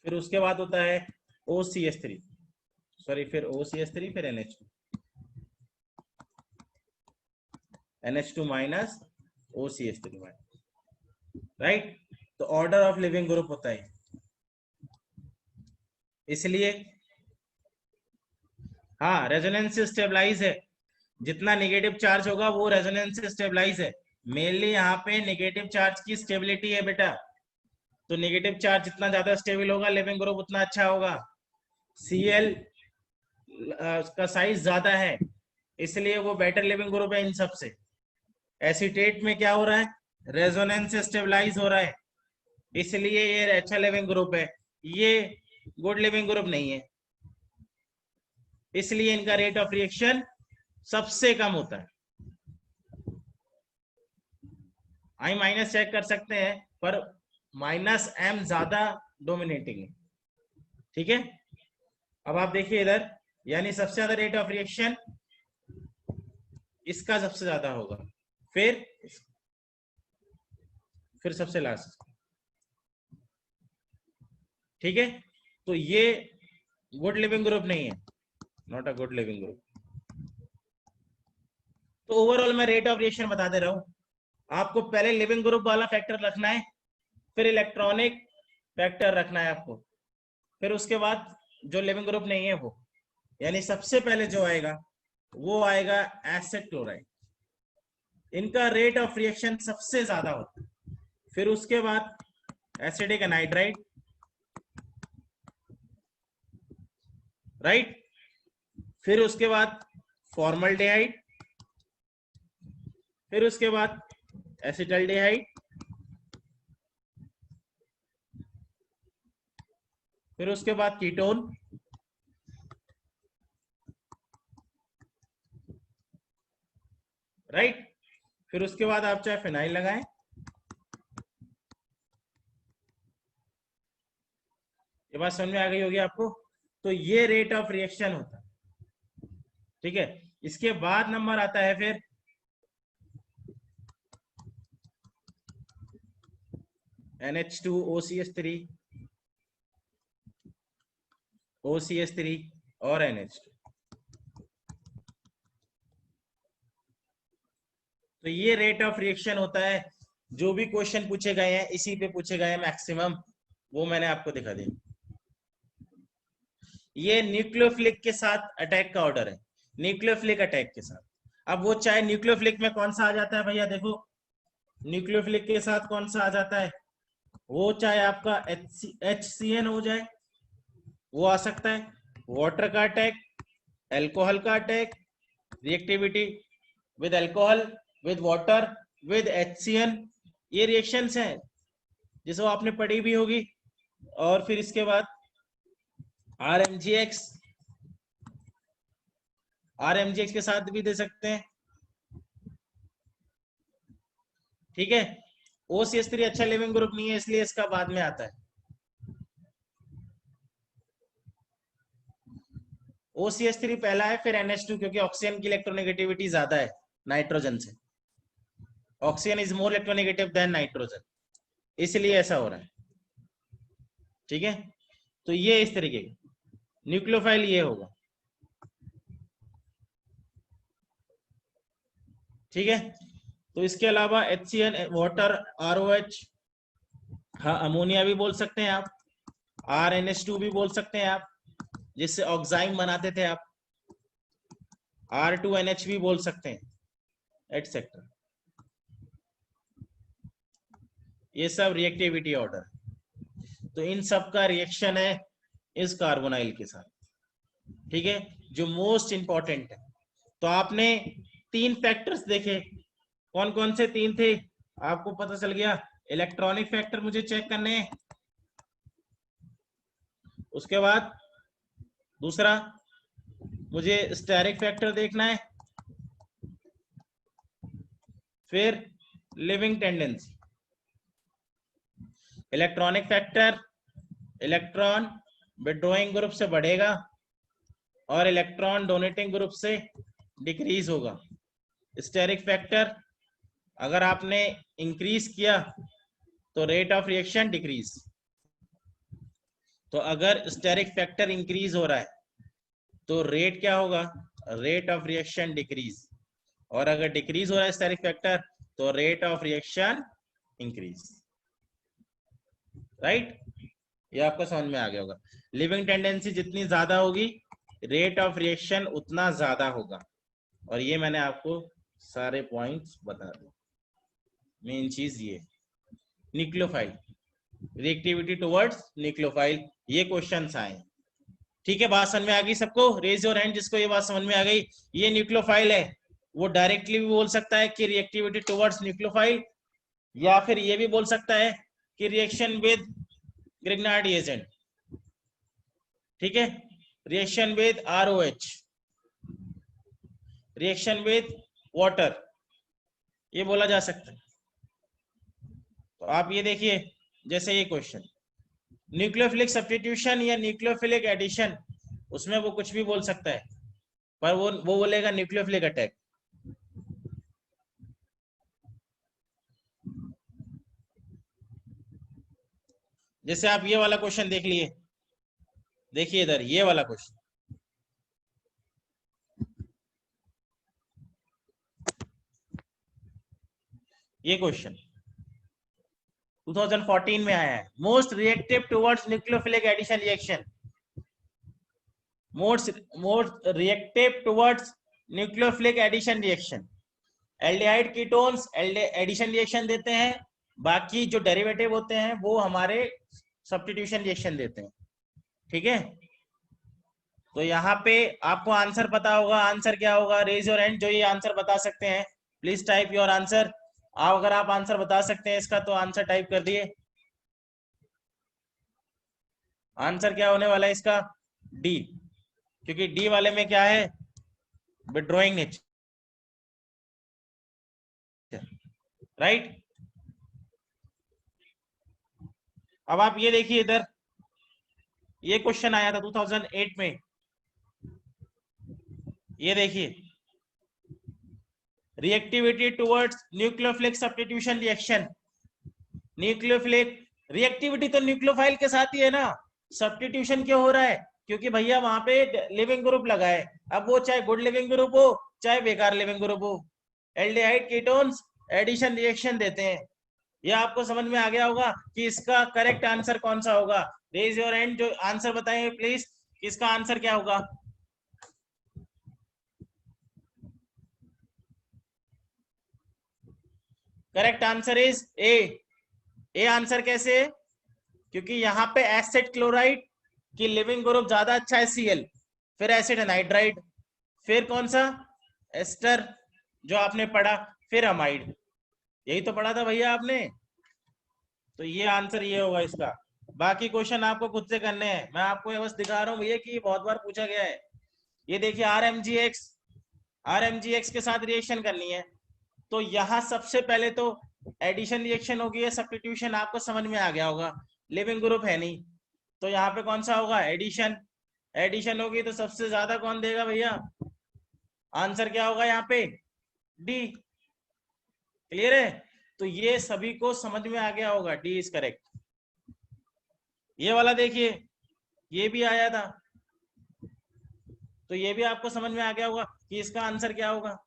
फिर उसके बाद होता है OCH3, सॉरी फिर OCH3 फिर NH2 minus OCH3 minus, right. तो ऑर्डर ऑफ लिविंग ग्रुप होता है, इसलिए हाँ रेजोनेंस से स्टेबलाइज है, जितना नेगेटिव चार्ज होगा वो रेजोनेंस से स्टेबलाइज है। मेनली यहाँ पे नेगेटिव चार्ज की स्टेबिलिटी है बेटा, तो नेगेटिव चार्ज जितना ज्यादा स्टेबल होगा लिविंग ग्रुप उतना अच्छा होगा। Cl का साइज ज्यादा है, इसलिए वो बेटर लिविंग ग्रुप है इन सब से। एसीटेट में क्या हो रहा है, रेजोनेंस से स्टेबलाइज हो रहा है, इसलिए ये अच्छा लिविंग ग्रुप है। ये गुड लिविंग ग्रुप नहीं है, इसलिए इनका रेट ऑफ रिएक्शन सबसे कम होता है। आई माइनस चेक कर सकते हैं, पर -M ज्यादा डोमिनेटिंग है, ठीक है। अब आप देखिए इधर, यानी सबसे ज्यादा रेट ऑफ रिएक्शन इसका सबसे ज्यादा होगा, फिर सबसे लास्ट, ठीक है। तो ये गुड लिविंग ग्रुप नहीं है, not a good leaving group. तो ओवरऑल मैं रेट ऑफ रिएक्शन बता दे रहा हूं आपको, पहले लिविंग ग्रुप वाला फैक्टर रखना है, फिर इलेक्ट्रॉनिक फैक्टर रखना है आपको, फिर उसके बाद जो लिविंग ग्रुप नहीं है वो, यानी सबसे पहले जो आएगा वो आएगा एसिड क्लोराइड, इनका रेट ऑफ रिएक्शन सबसे ज्यादा होता है। फिर उसके बाद एसिडिक एनहाइड्राइड, राइट। फिर उसके बाद फॉर्मल्डिहाइड, फिर उसके बाद एसिटल्डिहाइड, फिर उसके बाद कीटोन, राइट। फिर उसके बाद आप चाहे फिनाइल लगाएं, ये बात समझ में आ गई होगी आपको। तो ये रेट ऑफ रिएक्शन होता है, ठीक है। इसके बाद नंबर आता है फिर NH2OCH3, OCH3 और NH2। तो ये रेट ऑफ रिएक्शन होता है। जो भी क्वेश्चन पूछे गए हैं इसी पे पूछे गए हैं मैक्सिमम, वो मैंने आपको दिखा दिया। ये न्यूक्लियोफिलिक के साथ अटैक का ऑर्डर है, न्यूक्लियोफिलिक अटैक के साथ। अब वो चाहे न्यूक्लियोफिलिक में कौन सा आ जाता है भैया, देखो न्यूक्लियोफिलिक के साथ कौन सा आ जाता है, वो चाहे आपका HCN हो जाए, वो आ सकता है। वाटर का अटैक, एल्कोहल का attack, reactivity with alcohol, with water, with HCN, ये रिएक्शंस हैं जिसको आपने पढ़ी भी होगी। और फिर इसके बाद RMGX, RMGX के साथ भी दे सकते हैं, ठीक है। OCH3 अच्छा लिविंग ग्रुप नहीं है, इसलिए इसका बाद में आता है। OCH3 पहला है, फिर NH2, क्योंकि ऑक्सीजन की इलेक्ट्रोनेगेटिविटी ज्यादा है नाइट्रोजन से। Oxygen is more electronegative than nitrogen, इसलिए ऐसा हो रहा है, ठीक है। तो ये इस तरीके का न्यूक्लियोफाइल ये होगा, ठीक है। तो इसके अलावा HCN, वाटर, ROH, हाँ अमोनिया भी बोल सकते हैं आप, RNH2 भी बोल सकते हैं आप, जिससे ऑक्साइम बनाते थे आप, R2NH भी बोल सकते हैं, एटसेट्रा। ये सब रिएक्टिविटी ऑर्डर, तो इन सब का रिएक्शन है इस कार्बोनाइल के साथ, ठीक है, जो मोस्ट इंपॉर्टेंट है। तो आपने 3 फैक्टर्स देखे, कौन कौन से 3 थे आपको पता चल गया। इलेक्ट्रॉनिक फैक्टर मुझे चेक करने हैं, उसके बाद दूसरा मुझे स्टेरिक फैक्टर देखना है, फिर living tendency. Electronic factor, electron withdrawing group से बढ़ेगा और इलेक्ट्रॉन डोनेटिंग ग्रुप से डिक्रीज होगा। स्टेरिक फैक्टर अगर आपने इंक्रीज किया तो रेट ऑफ रिएक्शन डिक्रीज। तो अगर स्टेरिक फैक्टर इंक्रीज हो रहा है तो रेट क्या होगा, रेट ऑफ रिएक्शन डिक्रीज। और अगर डिक्रीज हो रहा है स्टेरिक फैक्टर तो rate of reaction increase, right. ये आपको समझ में आ गया होगा। लिविंग टेंडेंसी जितनी ज्यादा होगी रेट ऑफ रिएक्शन उतना ज्यादा होगा, और ये मैंने आपको सारे पॉइंट्स बता दिए। मेन चीज ये न्यूक्लियोफाइल, रिएक्टिविटी टुवर्ड्स न्यूक्लियोफाइल, ये क्वेश्चंस आए, ठीक है। बात समझ में आ गई सबको, रेज योर हैंड जिसको ये बात समझ में आ गई। ये न्यूक्लियोफाइल है, वो डायरेक्टली भी बोल सकता है कि रिएक्टिविटी टुवर्ड्स न्यूक्लियोफाइल, या फिर ये भी बोल सकता है कि रिएक्शन विद ग्रिग्नार्ड एजेंट, ठीक है। Reaction with ROH, reaction with water, ये बोला जा सकता है। तो आप ये देखिए, जैसे ये क्वेश्चन न्यूक्लियोफिलिक सब्स्टिट्यूशन या न्यूक्लियोफिलिक एडिशन, उसमें वो कुछ भी बोल सकता है, पर वो बोलेगा न्यूक्लियोफिलिक अटैक। जैसे आप ये वाला क्वेश्चन देख लिए, देखिए इधर ये वाला क्वेश्चन, ये क्वेश्चन 2014 में आया है। Most reactive towards nucleophilic addition reaction, most reactive towards nucleophilic addition reaction. Aldehyde ketones addition reaction देते हैं बाकी जो डेरिवेटिव होते हैं वो हमारे सब्स्टिट्यूशन रिएक्शन देते हैं। ठीक है, तो यहाँ पे आपको आंसर पता होगा। आंसर क्या होगा? रेज योर हैंड जो ये आंसर बता सकते हैं, प्लीज टाइप योर आंसर। आओ, अगर आप आंसर बता सकते हैं इसका तो आंसर टाइप कर दिए। आंसर क्या होने वाला है इसका? डी, क्योंकि डी वाले में क्या है? Withdrawing nature, right. अब आप ये देखिए इधर, ये क्वेश्चन आया था 2008 में। ये देखिए, reactivity towards nucleophilic substitution reaction. Nucleophilic reactivity तो न्यूक्लियोफाइल के साथ ही है ना, सब्स्टिट्यूशन क्यों हो रहा है? क्योंकि भैया वहां पे लिविंग ग्रुप लगा है। अब वो चाहे गुड लिविंग ग्रुप हो चाहे बेकार लिविंग ग्रुप हो, एल्डिहाइड कीटोन्स एडिशन रिएक्शन देते हैं। ये आपको समझ में आ गया होगा कि इसका करेक्ट आंसर कौन सा होगा। रेज योर हैंड जो आंसर बताएंगे प्लीज, इसका आंसर क्या होगा? Correct answer is a. A answer कैसे? क्योंकि यहाँ पे एसिड क्लोराइड की लिविंग ग्रुप ज्यादा अच्छा है Cl, फिर एसिड एनाइड्राइड, फिर कौन सा? एस्टर जो आपने पढ़ा, फिर अमाइड। यही तो पढ़ा था भैया आपने। तो ये आंसर ये होगा इसका। बाकी क्वेश्चन आपको खुद से करने हैं, मैं आपको ये बस दिखा रहा हूँ भैया कि बहुत बार पूछा गया है। ये देखिए आर एम जी एक्स के साथ रिएक्शन करनी है, तो यहाँ सबसे पहले तो एडिशन रिएक्शन होगी या सब्स्टिट्यूशन, आपको समझ में आ गया होगा। लिविंग ग्रुप है नहीं, तो यहाँ पे कौन सा होगा? एडिशन। एडिशन होगी तो सबसे ज्यादा कौन देगा भैया? आंसर क्या होगा यहाँ पे? डी। क्लियर है? तो ये सभी को समझ में आ गया होगा, डी इज करेक्ट। ये वाला देखिए, ये भी आया था, तो ये भी आपको समझ में आ गया होगा कि इसका आंसर क्या होगा।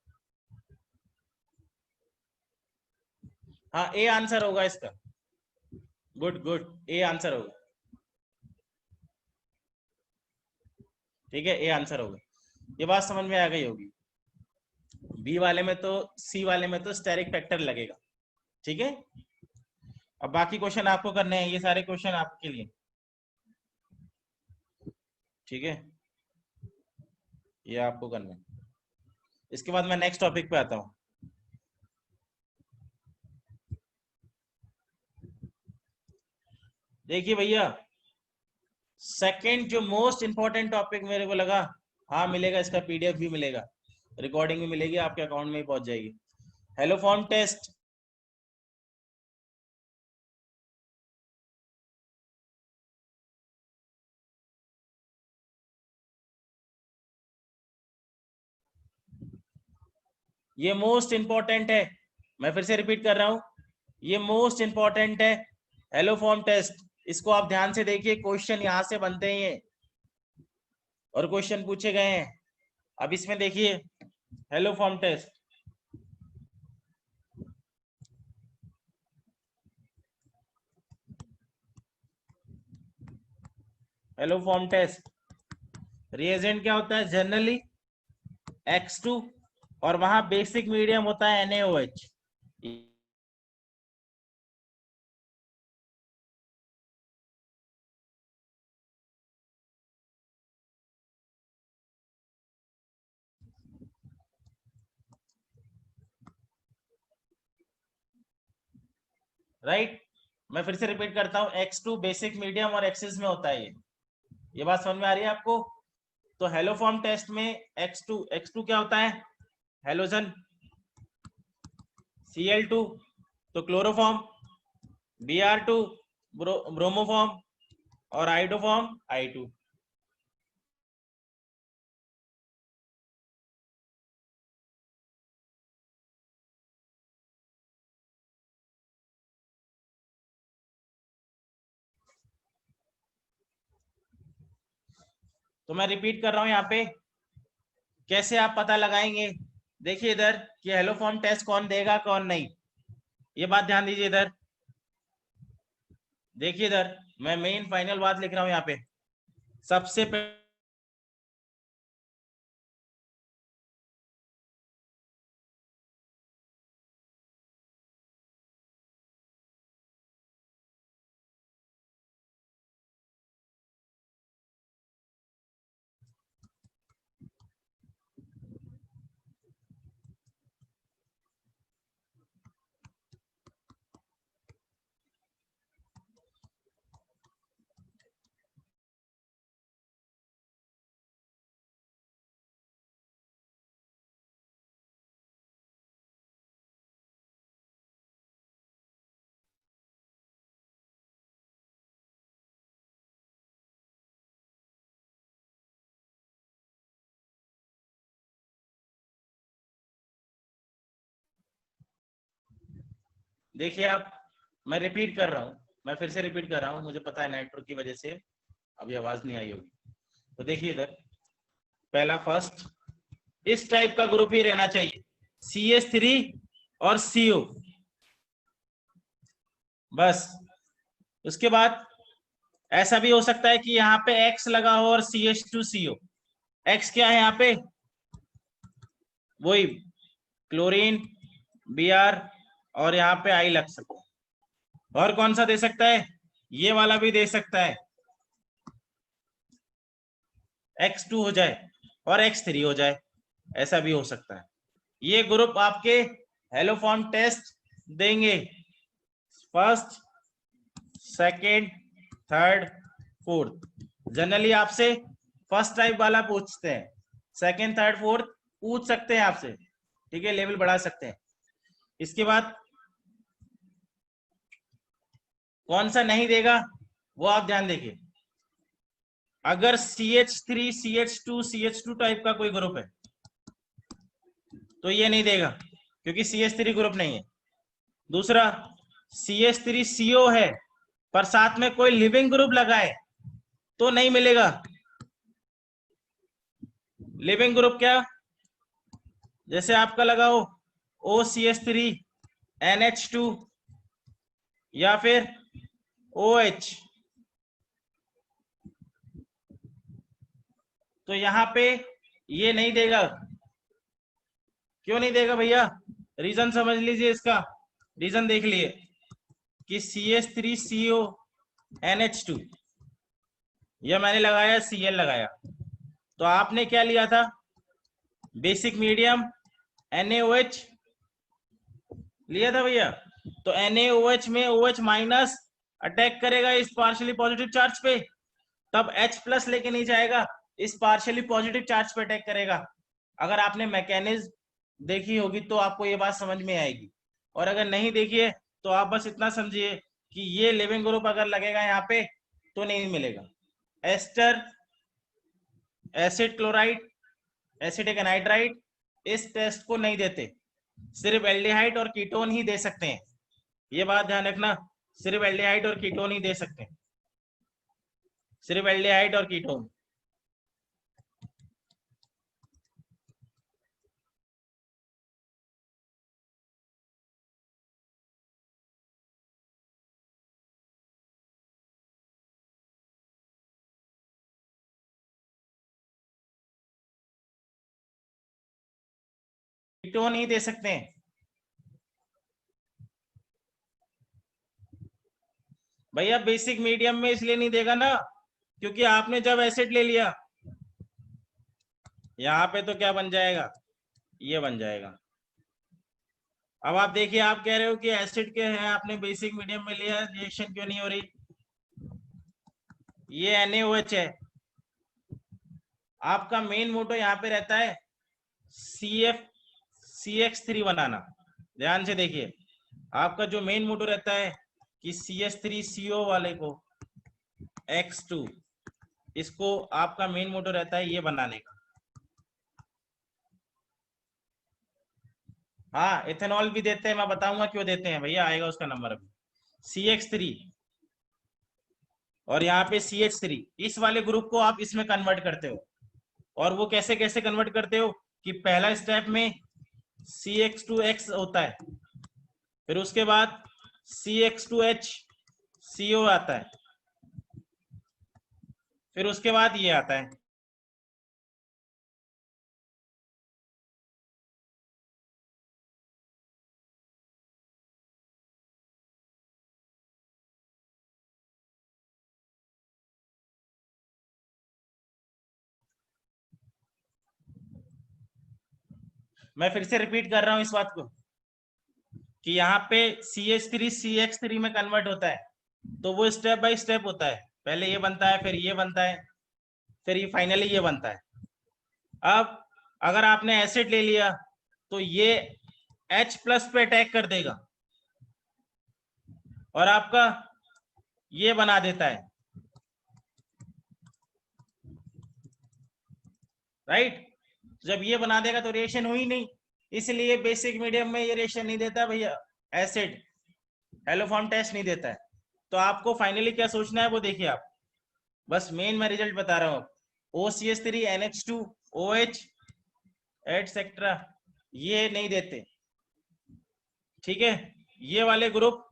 हाँ, ए आंसर होगा इसका। गुड गुड, ए आंसर होगा। ठीक है, ए आंसर होगा। ये बात समझ में आ गई होगी। बी वाले में तो, सी वाले में तो स्टेरिक फैक्टर लगेगा। ठीक है, अब बाकी क्वेश्चन आपको करने हैं, ये सारे क्वेश्चन आपके लिए। ठीक है, ये आपको करना है। इसके बाद मैं नेक्स्ट टॉपिक पे आता हूँ। देखिए भैया, सेकंड जो मोस्ट इंपॉर्टेंट टॉपिक मेरे को लगा, हाँ मिलेगा, इसका पीडीएफ भी मिलेगा, रिकॉर्डिंग भी मिलेगी, आपके अकाउंट में ही पहुंच जाएगी। Haloform test. ये मोस्ट इंपॉर्टेंट है, मैं फिर से रिपीट कर रहा हूं, ये मोस्ट इंपॉर्टेंट है। हेलो फॉर्म टेस्ट, इसको आप ध्यान से देखिए, क्वेश्चन यहां से बनते हैं ये, और क्वेश्चन पूछे गए हैं। अब इसमें देखिए, haloform test, haloform test, reagent क्या होता है? जनरली X2, और वहां बेसिक मीडियम होता है NaOH। राइट, मैं फिर से रिपीट करता हूँ, X2 बेसिक मीडियम और एक्सिस में होता है ये बात समझ में आ रही है आपको? तो हेलो फॉर्म टेस्ट में X2 क्या होता है? हेलोजन, Cl2 तो क्लोरोफॉर्म, Br2 ब्रोमोफॉर्म, और आइडोफॉर्म I2। तो मैं रिपीट कर रहा हूं यहाँ पे, कैसे आप पता लगाएंगे? देखिए इधर कि हेलो फॉर्म टेस्ट कौन देगा कौन नहीं, ये बात ध्यान दीजिए इधर। देखिए इधर, मैं मेन फाइनल बात लिख रहा हूं यहाँ पे। सबसे पहले देखिए आप, मैं रिपीट कर रहा हूँ, मैं फिर से रिपीट कर रहा हूँ, मुझे पता है नेटवर्क की वजह से अभी आवाज नहीं आई होगी। तो देखिए इधर, पहला फर्स्ट, इस टाइप का ग्रुप ही रहना चाहिए, CH3 और CO, बस। उसके बाद ऐसा भी हो सकता है कि यहाँ पे X लगा हो और CH2CO। X क्या है यहाँ पे, वही क्लोरीन, Br, और यहाँ पे I लग सकता है। और कौन सा दे सकता है, ये वाला भी दे सकता है, X2 हो जाए और X3 हो जाए, ऐसा भी हो सकता है। ये ग्रुप आपके हेलोफॉर्म टेस्ट देंगे, first, second, third, fourth. Generally आपसे फर्स्ट टाइप वाला पूछते हैं, सेकेंड, थर्ड, फोर्थ पूछ सकते हैं आपसे, ठीक है, लेवल बढ़ा सकते हैं। इसके बाद कौन सा नहीं देगा वो आप ध्यान देखिए। अगर CH3, CH2 टाइप का कोई ग्रुप है तो ये नहीं देगा, क्योंकि CH3 ग्रुप नहीं है। दूसरा, CH3CO है पर साथ में कोई लिविंग ग्रुप लगा है तो नहीं मिलेगा। लिविंग ग्रुप क्या, जैसे आपका लगा हो OCH3, NH2 या फिर OH, तो यहां पे ये नहीं देगा। क्यों नहीं देगा भैया, रीजन समझ लीजिए, इसका रीजन देख लिए कि CH3CO NH2, यह मैंने लगाया Cl लगाया, तो आपने क्या लिया था, बेसिक मीडियम NaOH लिया था भैया। तो NaOH में OH माइनस अटैक करेगा इस पार्शियली पॉजिटिव चार्ज पे, तब H प्लस लेके नहीं जाएगा, इस पार्शियली पॉजिटिव चार्ज पे अटैक करेगा। अगर आपने मैकेनिज्म देखी होगी तो आपको ये बात समझ में आएगी, और अगर नहीं देखी है तो आप बस इतना समझिए कि ये लिविंग ग्रुप अगर लगेगा यहाँ पे तो नहीं मिलेगा। Ester, acid chloride, acetic anhydride, इस टेस्ट को नहीं देते, सिर्फ एल्डिहाइड और कीटोन ही दे सकते हैं, ये बात ध्यान रखना, सिर्फ एल्डिहाइड और कीटोन ही दे सकते हैं, सिर्फ एल्डिहाइड और कीटोन। कीटोन ही दे सकते हैं भैया। बेसिक मीडियम में इसलिए नहीं देगा ना, क्योंकि आपने जब एसिड ले लिया यहाँ पे तो क्या बन जाएगा, ये बन जाएगा। अब आप देखिए, आप कह रहे हो कि एसिड के हैं, आपने बेसिक मीडियम में लिया, रिएक्शन क्यों नहीं हो रही, ये NaOH है। आपका मेन मोटो यहाँ पे रहता है CH3 बनाना, ध्यान से देखिए, आपका जो मेन मोटो रहता है कि CH3CO वाले को X2, इसको आपका मेन मोटो रहता है ये बनाने का। हाँ, इथेनॉल भी देते हैं, मैं बताऊंगा क्यों देते हैं भैया, आएगा उसका नंबर अभी। CH3 और यहाँ पे CH3, इस वाले ग्रुप को आप इसमें कन्वर्ट करते हो, और वो कैसे कैसे कन्वर्ट करते हो कि पहला स्टेप में CH2X होता है, फिर उसके बाद CH2H CO आता है, फिर उसके बाद ये आता है। मैं फिर से रिपीट कर रहा हूं इस बात को कि यहाँ पे CH3 CH3 में कन्वर्ट होता है, तो वो स्टेप बाय स्टेप होता है, पहले ये बनता है, फिर ये बनता है, फिर ये फाइनली ये बनता है। अब अगर आपने एसिड ले लिया तो ये H प्लस पे अटैक कर देगा और आपका ये बना देता है, राइट। जब ये बना देगा तो रिएक्शन हुई नहीं, इसलिए बेसिक मीडियम में ये रिएक्शन नहीं देता भैया एसिड, एलोफॉर्म टेस्ट नहीं देता है। तो आपको फाइनली क्या सोचना है वो देखिए आप, बस मेन मैं रिजल्ट बता रहा हूँ। OCH3 NH2 OH एटसेट्रा ये नहीं देते, ठीक है, ये वाले ग्रुप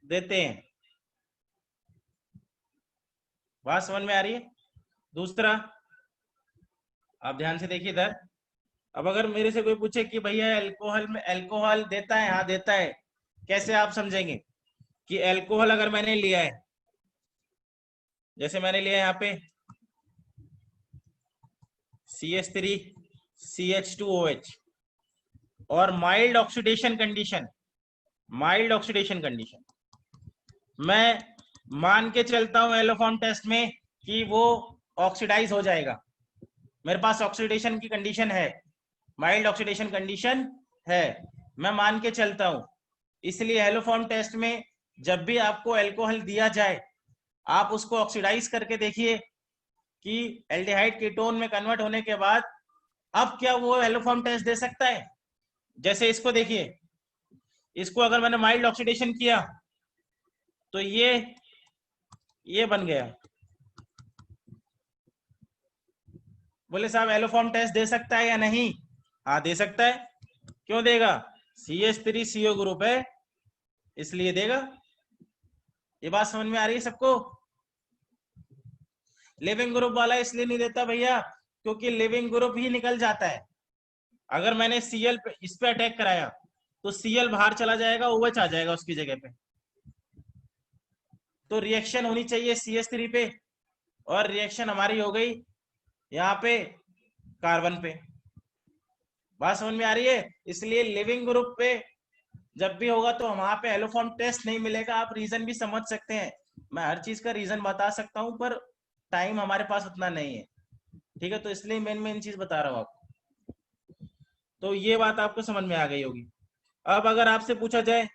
देते हैं। बात समझ में आ रही है? दूसरा आप ध्यान से देखिए इधर, अब अगर मेरे से कोई पूछे कि भैया अल्कोहल में अल्कोहल देता है, हाँ देता है, कैसे आप समझेंगे कि अल्कोहल अगर मैंने लिया है, जैसे मैंने लिया है यहाँ पे CH3 CH2OH और mild oxidation condition, mild oxidation condition, मैं मान के चलता हूं एलोफॉर्म टेस्ट में कि वो ऑक्सीडाइज हो जाएगा, मेरे पास ऑक्सीडेशन की कंडीशन है, माइल्ड ऑक्सीडेशन कंडीशन है, मैं मान के चलता हूं। इसलिए एलोफॉर्म टेस्ट में जब भी आपको अल्कोहल दिया जाए, आप उसको ऑक्सीडाइज करके देखिए कि एल्डिहाइड कीटोन में कन्वर्ट होने के बाद अब क्या वो एलोफॉर्म टेस्ट दे सकता है। जैसे इसको देखिए, इसको अगर मैंने माइल्ड ऑक्सीडेशन किया तो ये बन गया। बोले साहब एलोफॉर्म टेस्ट दे सकता है या नहीं? हाँ दे सकता है। क्यों देगा? CH3CO ग्रुप है इसलिए देगा। ये बात समझ में आ रही है सबको? लिविंग ग्रुप वाला इसलिए नहीं देता भैया क्योंकि लिविंग ग्रुप ही निकल जाता है। अगर मैंने Cl पे इस पे अटैक कराया तो Cl बाहर चला जाएगा, OH आ जाएगा उसकी जगह पे, तो रिएक्शन होनी चाहिए CH3 पे, और रिएक्शन हमारी हो गई यहाँ पे कार्बन पे। बात समझ में आ रही है? इसलिए लिविंग ग्रुप पे जब भी होगा तो वहां पे एलोफॉर्म टेस्ट नहीं मिलेगा। आप रीजन भी समझ सकते हैं, मैं हर चीज का रीजन बता सकता हूं पर टाइम हमारे पास उतना नहीं है, ठीक है, तो इसलिए मेन मेन चीज बता रहा हूं आपको। तो ये बात आपको समझ में आ गई होगी। अब अगर आपसे पूछा जाए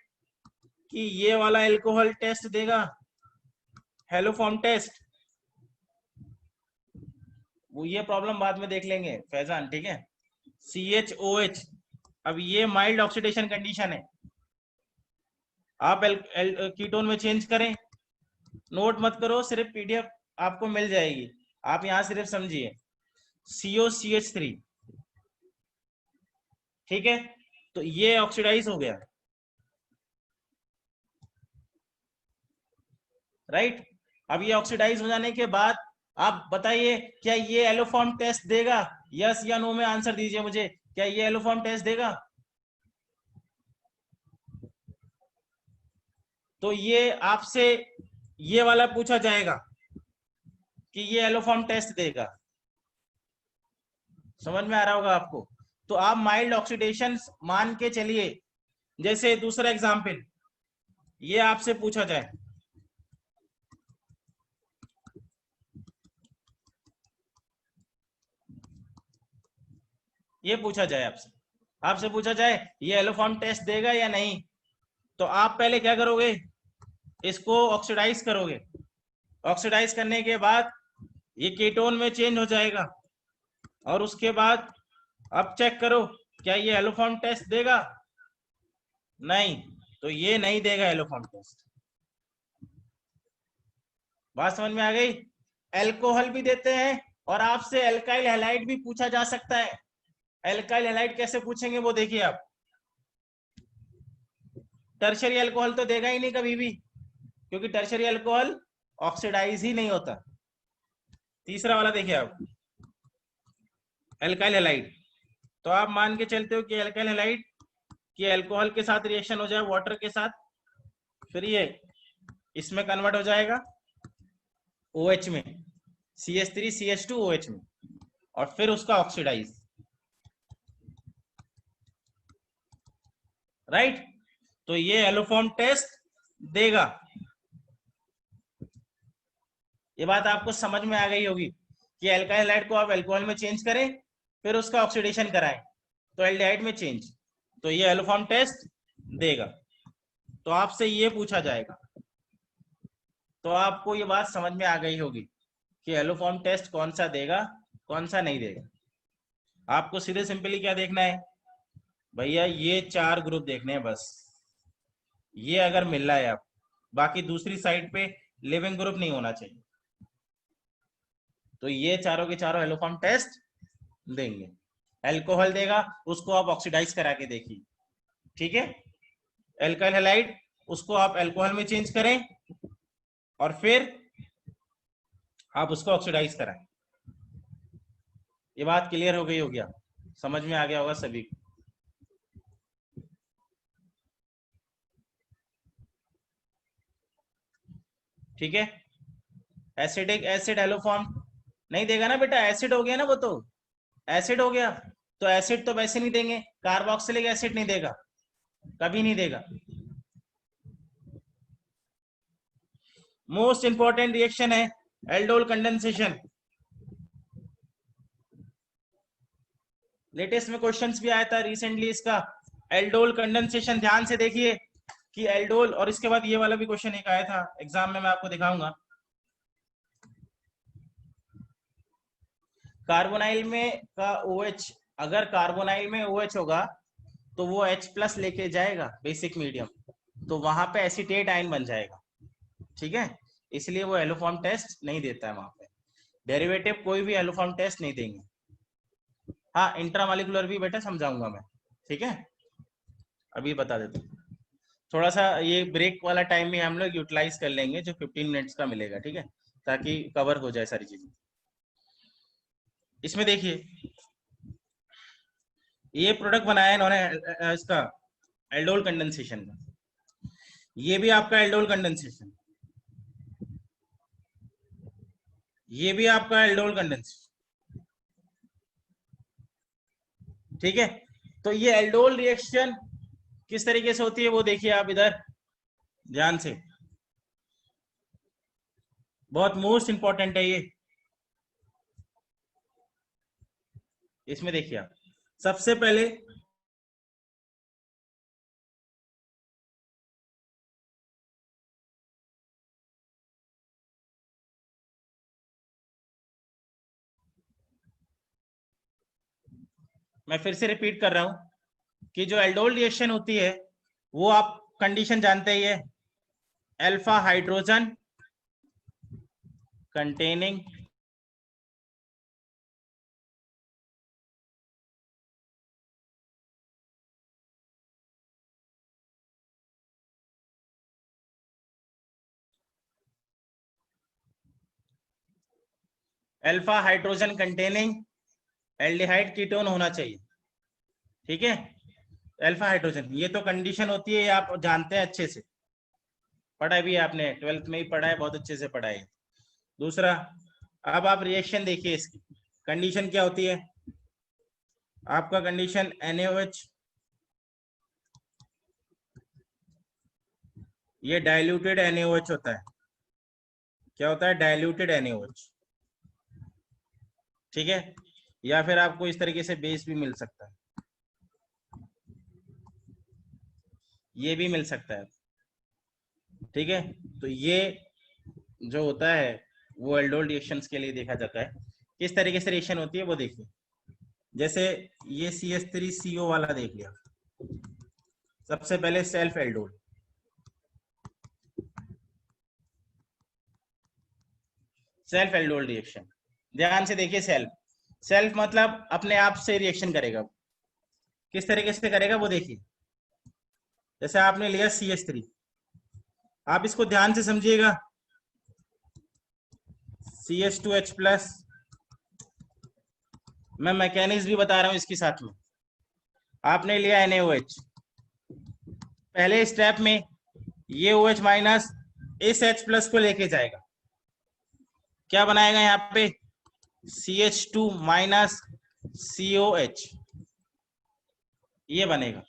कि ये वाला एल्कोहल टेस्ट देगा, हेलोफॉर्म टेस्ट, वो ये प्रॉब्लम बाद में देख लेंगे फैजान, ठीक है। CHOH, अब ये माइल्ड ऑक्सीडेशन कंडीशन है, आप कीटोन में चेंज करें, नोट मत करो, सिर्फ PDF आपको मिल जाएगी, आप यहां सिर्फ समझिए COCH3, ठीक है, तो ये ऑक्सीडाइज हो गया, राइट। अब ये ऑक्सीडाइज हो जाने के बाद आप बताइए क्या ये एलोफॉर्म टेस्ट देगा? यस या नो में आंसर दीजिए मुझे, क्या ये एलोफॉर्म टेस्ट देगा? तो ये आपसे ये वाला पूछा जाएगा कि ये एलोफॉर्म टेस्ट देगा, समझ में आ रहा होगा आपको। तो आप माइल्ड ऑक्सीडेशन मान के चलिए। जैसे दूसरा एग्जाम्पल ये आपसे पूछा जाए, ये पूछा जाए आपसे, आपसे पूछा जाए ये एलोफॉर्म टेस्ट देगा या नहीं, तो आप पहले क्या करोगे? इसको ऑक्सीडाइज करोगे, ऑक्सीडाइज करने के बाद ये कीटोन में चेंज हो जाएगा, और उसके बाद अब चेक करो क्या ये एलोफॉर्म टेस्ट देगा? नहीं, तो ये नहीं देगा एलोफॉर्म टेस्ट। बात समझ में आ गई? एल्कोहल भी देते हैं और आपसे एल्काइल हैलाइड भी पूछा जा सकता है। एल्काइल हैलाइड कैसे पूछेंगे वो देखिए आप, टर्शरी अल्कोहल तो देगा ही नहीं कभी भी, क्योंकि टर्शरी अल्कोहल ऑक्सीडाइज ही नहीं होता। तीसरा वाला देखिए आप, एल्काइल हैलाइड, तो आप मान के चलते हो कि एल्काइल हैलाइड कि अल्कोहल के साथ रिएक्शन हो जाए वाटर के साथ, फिर ये इसमें कन्वर्ट हो जाएगा OH में, CH3 CH2 OH में, और फिर उसका ऑक्सीडाइज, राइट। तो ये एलोफॉर्म टेस्ट देगा। ये बात आपको समझ में आ गई होगी कि एल्काइल हैलाइड को आप अल्कोहल में चेंज करें फिर उसका ऑक्सीडेशन कराएं तो एल्डिहाइड में चेंज, तो ये एलोफॉर्म टेस्ट देगा। तो आपसे ये पूछा जाएगा, तो आपको ये बात समझ में आ गई होगी कि एलोफॉर्म टेस्ट कौन सा देगा कौन सा नहीं देगा। आपको सीधे सिंपली क्या देखना है भैया, ये 4 ग्रुप देखने हैं बस, ये अगर मिल रहा है आप, बाकी दूसरी साइड पे लिविंग ग्रुप नहीं होना चाहिए, तो ये चारों के चारों एलोफॉर्म टेस्ट देंगे। अल्कोहल देगा, उसको आप ऑक्सीडाइज करा के देखिए, ठीक है। एल्काइल हैलाइड, उसको आप अल्कोहल में चेंज करें और फिर आप उसको ऑक्सीडाइज कराएं। ये बात क्लियर हो गई हो गया, समझ में आ गया होगा सभी को। ठीक है। एसिडिक एसिड एलोफॉर्म नहीं देगा ना बेटा, एसिड हो गया ना, वो तो एसिड हो गया, तो एसिड तो वैसे नहीं देंगे, कार्बोक्सिलिक एसिड नहीं देगा, कभी नहीं देगा। मोस्ट इंपॉर्टेंट रिएक्शन है एल्डोल कंडेंसेशन। लेटेस्ट में क्वेश्चंस भी आया था रिसेंटली इसका, एल्डोल कंडेंसेशन। ध्यान से देखिए कि एल्डोल, और इसके बाद ये वाला भी क्वेश्चन एक आया था एग्जाम में, मैं आपको दिखाऊंगा। कार्बोनाइल में का OH, अगर कार्बोनाइल में OH होगा तो वो H+ लेके जाएगा बेसिक मीडियम, तो वहां पे एसीटेट आयन बन जाएगा, ठीक है। इसलिए वो एलोफॉर्म टेस्ट नहीं देता है वहां पे, डेरिवेटिव कोई भी एलोफॉर्म टेस्ट नहीं देंगे। हाँ, इंट्रामॉलिक्यूलर भी बेटा समझाऊंगा मैं, ठीक है। अभी बता देता हूँ, थोड़ा सा ये ब्रेक वाला टाइम भी हम लोग यूटिलाइज कर लेंगे, जो 15 मिनट्स का मिलेगा, ठीक है, ताकि कवर हो जाए सारी चीजें। इसमें देखिए, ये प्रोडक्ट बनाया है इन्होंने इसका एल्डोल कंडेंसेशन का, ये भी आपका एल्डोल कंडेंसेशन, ये भी आपका एल्डोल कंडेंसेशन, ठीक है। तो ये एल्डोल रिएक्शन किस तरीके से होती है वो देखिए आप इधर ध्यान से, बहुत मोस्ट इंपॉर्टेंट है ये। इसमें देखिए आप, सबसे पहले मैं फिर से रिपीट कर रहा हूं कि जो एल्डोल रिएक्शन होती है वो आप कंडीशन जानते ही है, alpha hydrogen containing alpha hydrogen containing aldehyde ketone होना चाहिए, ठीक है। अल्फा हाइड्रोजन, ये तो कंडीशन होती है, ये आप जानते हैं अच्छे से, पढ़ा भी है आपने, 12th में ही पढ़ा है, बहुत अच्छे से पढ़ा है। दूसरा, अब आप रिएक्शन देखिए, इसकी कंडीशन क्या होती है आपका, कंडीशन NaOH, ये डाइल्यूटेड NaOH होता है, क्या होता है, डाइल्यूटेड NaOH, ठीक है। या फिर आपको इस तरीके से बेस भी मिल सकता है, ये भी मिल सकता है, ठीक है। तो ये जो होता है वो एल्डोल रिएक्शंस के लिए देखा जाता है। किस तरीके से रिएक्शन होती है वो देखिए, जैसे ये CH3CO वाला देख लिया, सबसे पहले self aldol, self aldol reaction, ध्यान से देखिए, सेल्फ, सेल्फ मतलब अपने आप से रिएक्शन करेगा, किस तरीके से करेगा वो देखिए। जैसे आपने लिया CH3, आप इसको ध्यान से समझिएगा, CH2H+, मैं मैकेनिक्स भी बता रहा हूं इसके साथ में। आपने लिया NaOH, पहले स्टेप में ये OH माइनस इस H+ को लेके जाएगा, क्या बनाएगा यहाँ पे, CH2 माइनस COH, ये बनेगा,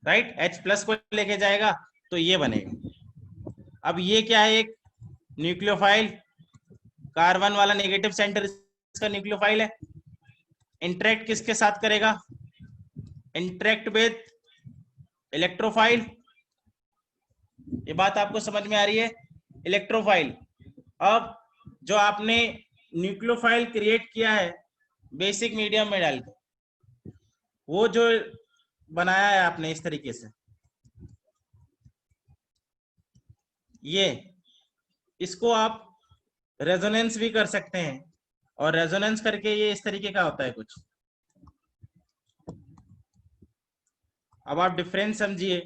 राइट। H+ को लेके जाएगा तो ये बनेगा। अब ये क्या है, एक न्यूक्लियोफाइल, कार्बन वाला नेगेटिव सेंटर इसका न्यूक्लियोफाइल है, इंटरेक्ट किसके साथ करेगा, इंटरेक्ट विद इलेक्ट्रोफाइल, ये बात आपको समझ में आ रही है, इलेक्ट्रोफाइल। अब जो आपने न्यूक्लियोफाइल क्रिएट किया है बेसिक मीडियम में डाल के, वो जो बनाया है आपने इस तरीके से, ये इसको आप रेजोनेंस भी कर सकते हैं, और रेजोनेंस करके ये इस तरीके का होता है कुछ। अब आप डिफरेंस समझिए,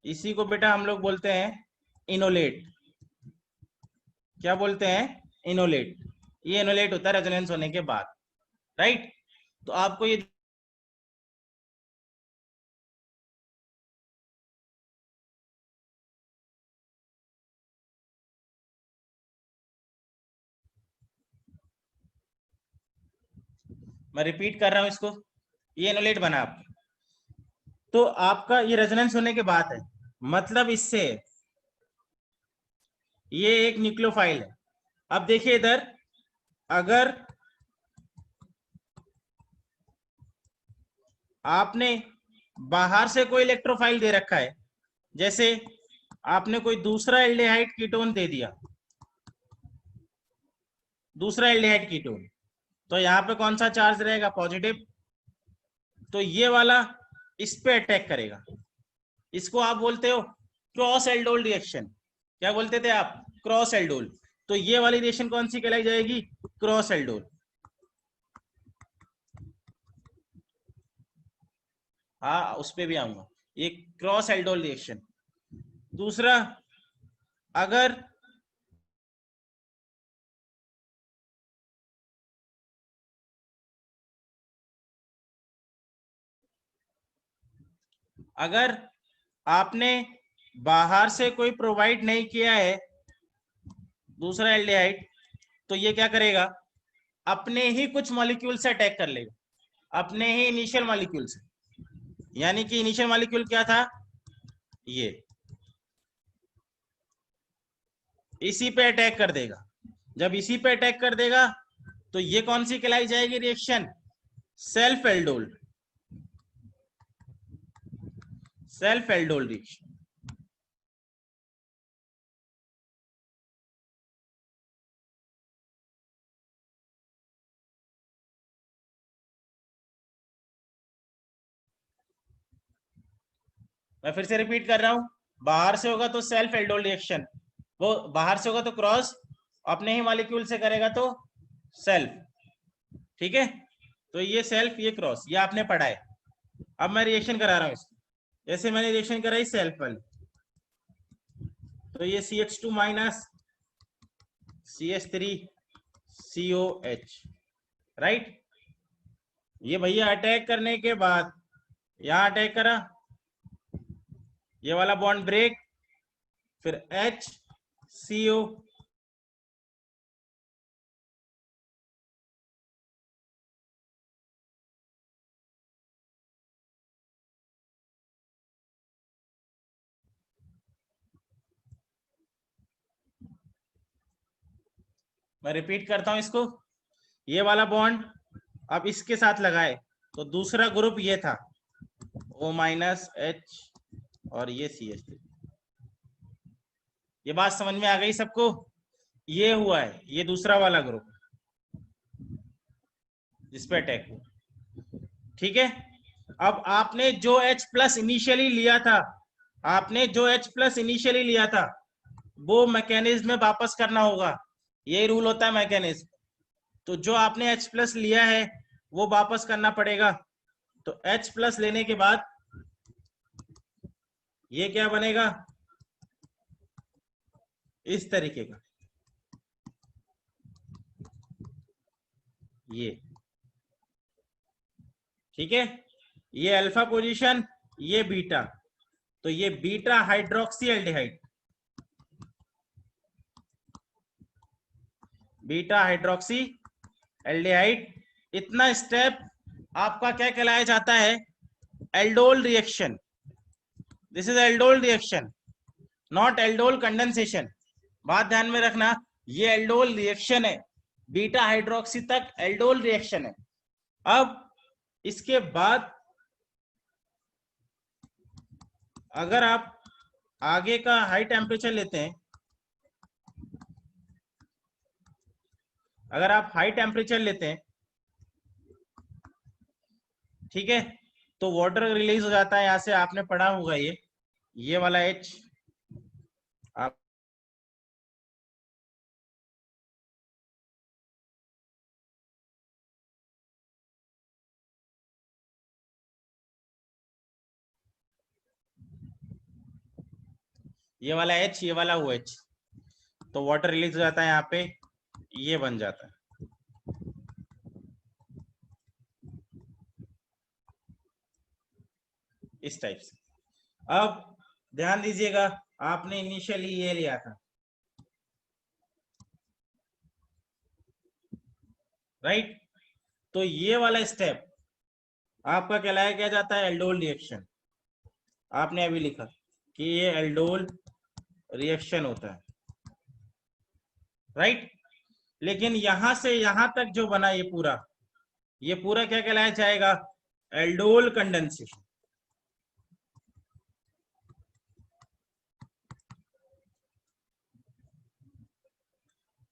इसी को बेटा हम लोग बोलते हैं इनोलेट। क्या बोलते हैं? इनोलेट। ये इनोलेट होता है रेजोनेंस होने के बाद, राइट। तो आपको ये मैं रिपीट कर रहा हूं इसको, ये इनोलेट बना आप, तो आपका ये रेजोनेंस होने के बाद है, मतलब इससे ये एक न्यूक्लियोफाइल है। अब देखिए इधर, अगर आपने बाहर से कोई इलेक्ट्रोफाइल दे रखा है, जैसे आपने कोई दूसरा एल्डिहाइड कीटोन दे दिया, दूसरा एल्डिहाइड कीटोन, तो यहाँ पे कौन सा चार्ज रहेगा? पॉजिटिव। तो ये वाला इस पे अटैक करेगा, इसको आप बोलते हो क्रॉस एल्डोल रिएक्शन। क्या बोलते थे आप? Cross aldol. तो ये वाली रिएक्शन कौन सी कहलाई जाएगी? Cross aldol. हाँ, उस पे भी आऊंगा। ये क्रॉस एल्डोल रिएक्शन। दूसरा, अगर अगर आपने बाहर से कोई प्रोवाइड नहीं किया है दूसरा एल्डिहाइड, तो ये क्या करेगा? अपने ही कुछ मॉलिक्यूल से अटैक कर लेगा, अपने ही इनिशियल मॉलिक्यूल से। यानी कि इनिशियल मॉलिक्यूल क्या था? ये इसी पे अटैक कर देगा। जब इसी पे अटैक कर देगा तो ये कौन सी कहलाई जाएगी reaction? Self aldol. Self aldol reaction. मैं फिर से रिपीट कर रहा हूं, बाहर से होगा तो सेल्फ एल्डोल रिएक्शन, वो बाहर से होगा तो क्रॉस, अपने ही मॉलिक्यूल से करेगा तो सेल्फ। ठीक है, तो ये सेल्फ, ये क्रॉस, ये आपने पढ़ा है। अब मैं रिएक्शन करा रहा हूं इसको, जैसे मैंने रिएक्शन कराई सेल्फ वाली, तो ये CH2 minus CH3 COH, right. ये भैया अटैक करने के बाद यहां अटैक करा, ये वाला बॉन्ड ब्रेक, फिर HCO, मैं रिपीट करता हूं इसको, ये वाला बॉन्ड अब इसके साथ लगाए तो दूसरा ग्रुप ये था O माइनस H और ये CH3। ये बात समझ में आ गई सबको? ये हुआ है, ये दूसरा वाला ग्रुप जिसपे अटैक हुआ। ठीक है, अब आपने जो H प्लस इनिशियली लिया था, आपने जो H प्लस इनिशियली लिया था, वो मैकेनिज्म में वापस करना होगा। यही रूल होता है मैकेनिज्म। तो जो आपने H प्लस लिया है वो वापस करना पड़ेगा। तो H प्लस लेने के बाद ये क्या बनेगा? इस तरीके का, ये। ठीक है, ये अल्फा पोजीशन, ये बीटा, तो ये beta hydroxy aldehyde, beta hydroxy aldehyde. इतना स्टेप आपका क्या कहलाया जाता है? Aldol reaction. This is aldol reaction, not aldol condensation. बात ध्यान में रखना, ये एल्डोल रिएक्शन है, बीटा हाइड्रोक्सी तक एल्डोल रिएक्शन है। अब इसके बाद अगर आप आगे का हाई टेम्परेचर लेते हैं, अगर आप हाई टेम्परेचर लेते हैं, ठीक है, तो वाटर रिलीज हो जाता है। यहां से आपने पढ़ा होगा ये वाला H, आप ये वाला H, ये वाला OH, तो वाटर रिलीज हो जाता है यहाँ पे, ये बन जाता है। इस टाइप से। अब ध्यान दीजिएगा, आपने इनिशियली ये लिया था, राइट? तो ये वाला स्टेप आपका कहलाया क्या जाता है? Aldol reaction. आपने अभी लिखा कि ये एल्डोल रिएक्शन होता है, राइट? लेकिन यहां से यहां तक जो बना ये पूरा क्या कहलाया जाएगा? Aldol condensation,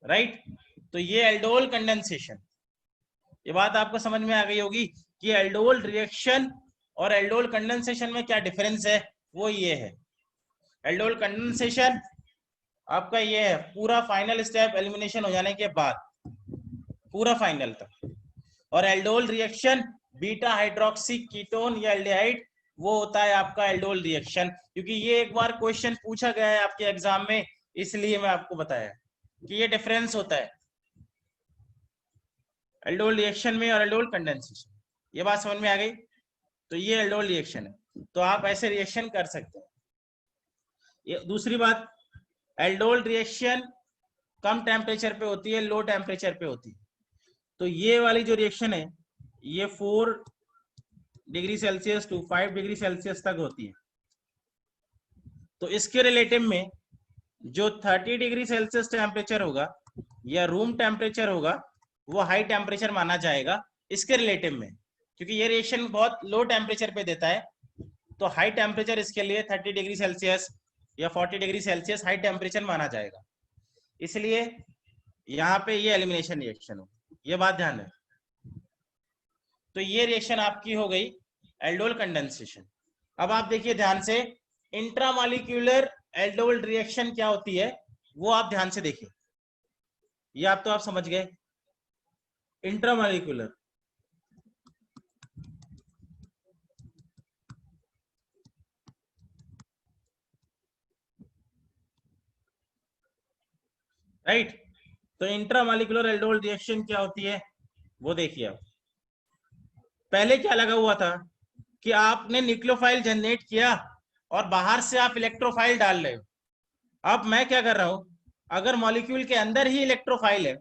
right? तो ये एल्डोल कंडेंसेशन, ये बात आपको समझ में आ गई होगी कि एल्डोल रिएक्शन और एल्डोल कंडेंसेशन में क्या डिफरेंस है। वो ये है, एल्डोल कंडेंसेशन आपका ये है पूरा फाइनल स्टेप एलिमिनेशन हो जाने के बाद, पूरा फाइनल तक। और aldol reaction beta hydroxy ketone या एल्डिहाइड, वो होता है आपका एल्डोल रिएक्शन। क्योंकि ये एक बार क्वेश्चन पूछा गया है आपके एग्जाम में, इसलिए मैं आपको बताया कि ये डिफरेंस होता है एल्डोल रिएक्शन में और एल्डोल कंडेंसेशन। ये बात समझ में आ गई? तो ये एल्डोल रिएक्शन है, तो आप ऐसे रिएक्शन कर सकते हैं। ये दूसरी बात, एल्डोल रिएक्शन कम टेम्परेचर पे होती है, लो टेम्परेचर पे होती है। तो ये वाली जो रिएक्शन है ये 4 degree Celsius to 5 degree Celsius तक होती है। तो इसके रिलेटिव में जो 30 डिग्री सेल्सियस टेम्परेचर होगा या रूम टेम्परेचर होगा वो हाई टेम्परेचर माना जाएगा इसके रिलेटिव में, क्योंकि ये रिएक्शन बहुत लो टेम्परेचर पे देता है। तो हाई टेम्परेचर इसके लिए 30 डिग्री सेल्सियस या 40 डिग्री सेल्सियस हाई टेम्परेचर माना जाएगा, इसलिए यहाँ पे ये एलिमिनेशन रिएक्शन हो, ये बात ध्यान है। तो ये रिएक्शन आपकी हो गई एल्डोल कंडेंसेशन। अब आप देखिए ध्यान से, इंट्रामॉलिक्यूलर एल्डोल रिएक्शन क्या होती है वो आप ध्यान से देखिए, ये आप समझ गए। Intramolecular, right? तो इंट्रामॉलिक्यूलर एल्डोल रिएक्शन क्या होती है वो देखिए। आप पहले क्या लगा हुआ था कि आपने न्यूक्लियोफाइल जनरेट किया और बाहर से आप इलेक्ट्रोफाइल डाल रहे हो। अब मैं क्या कर रहा हूं, अगर मॉलिक्यूल के अंदर ही इलेक्ट्रोफाइल है,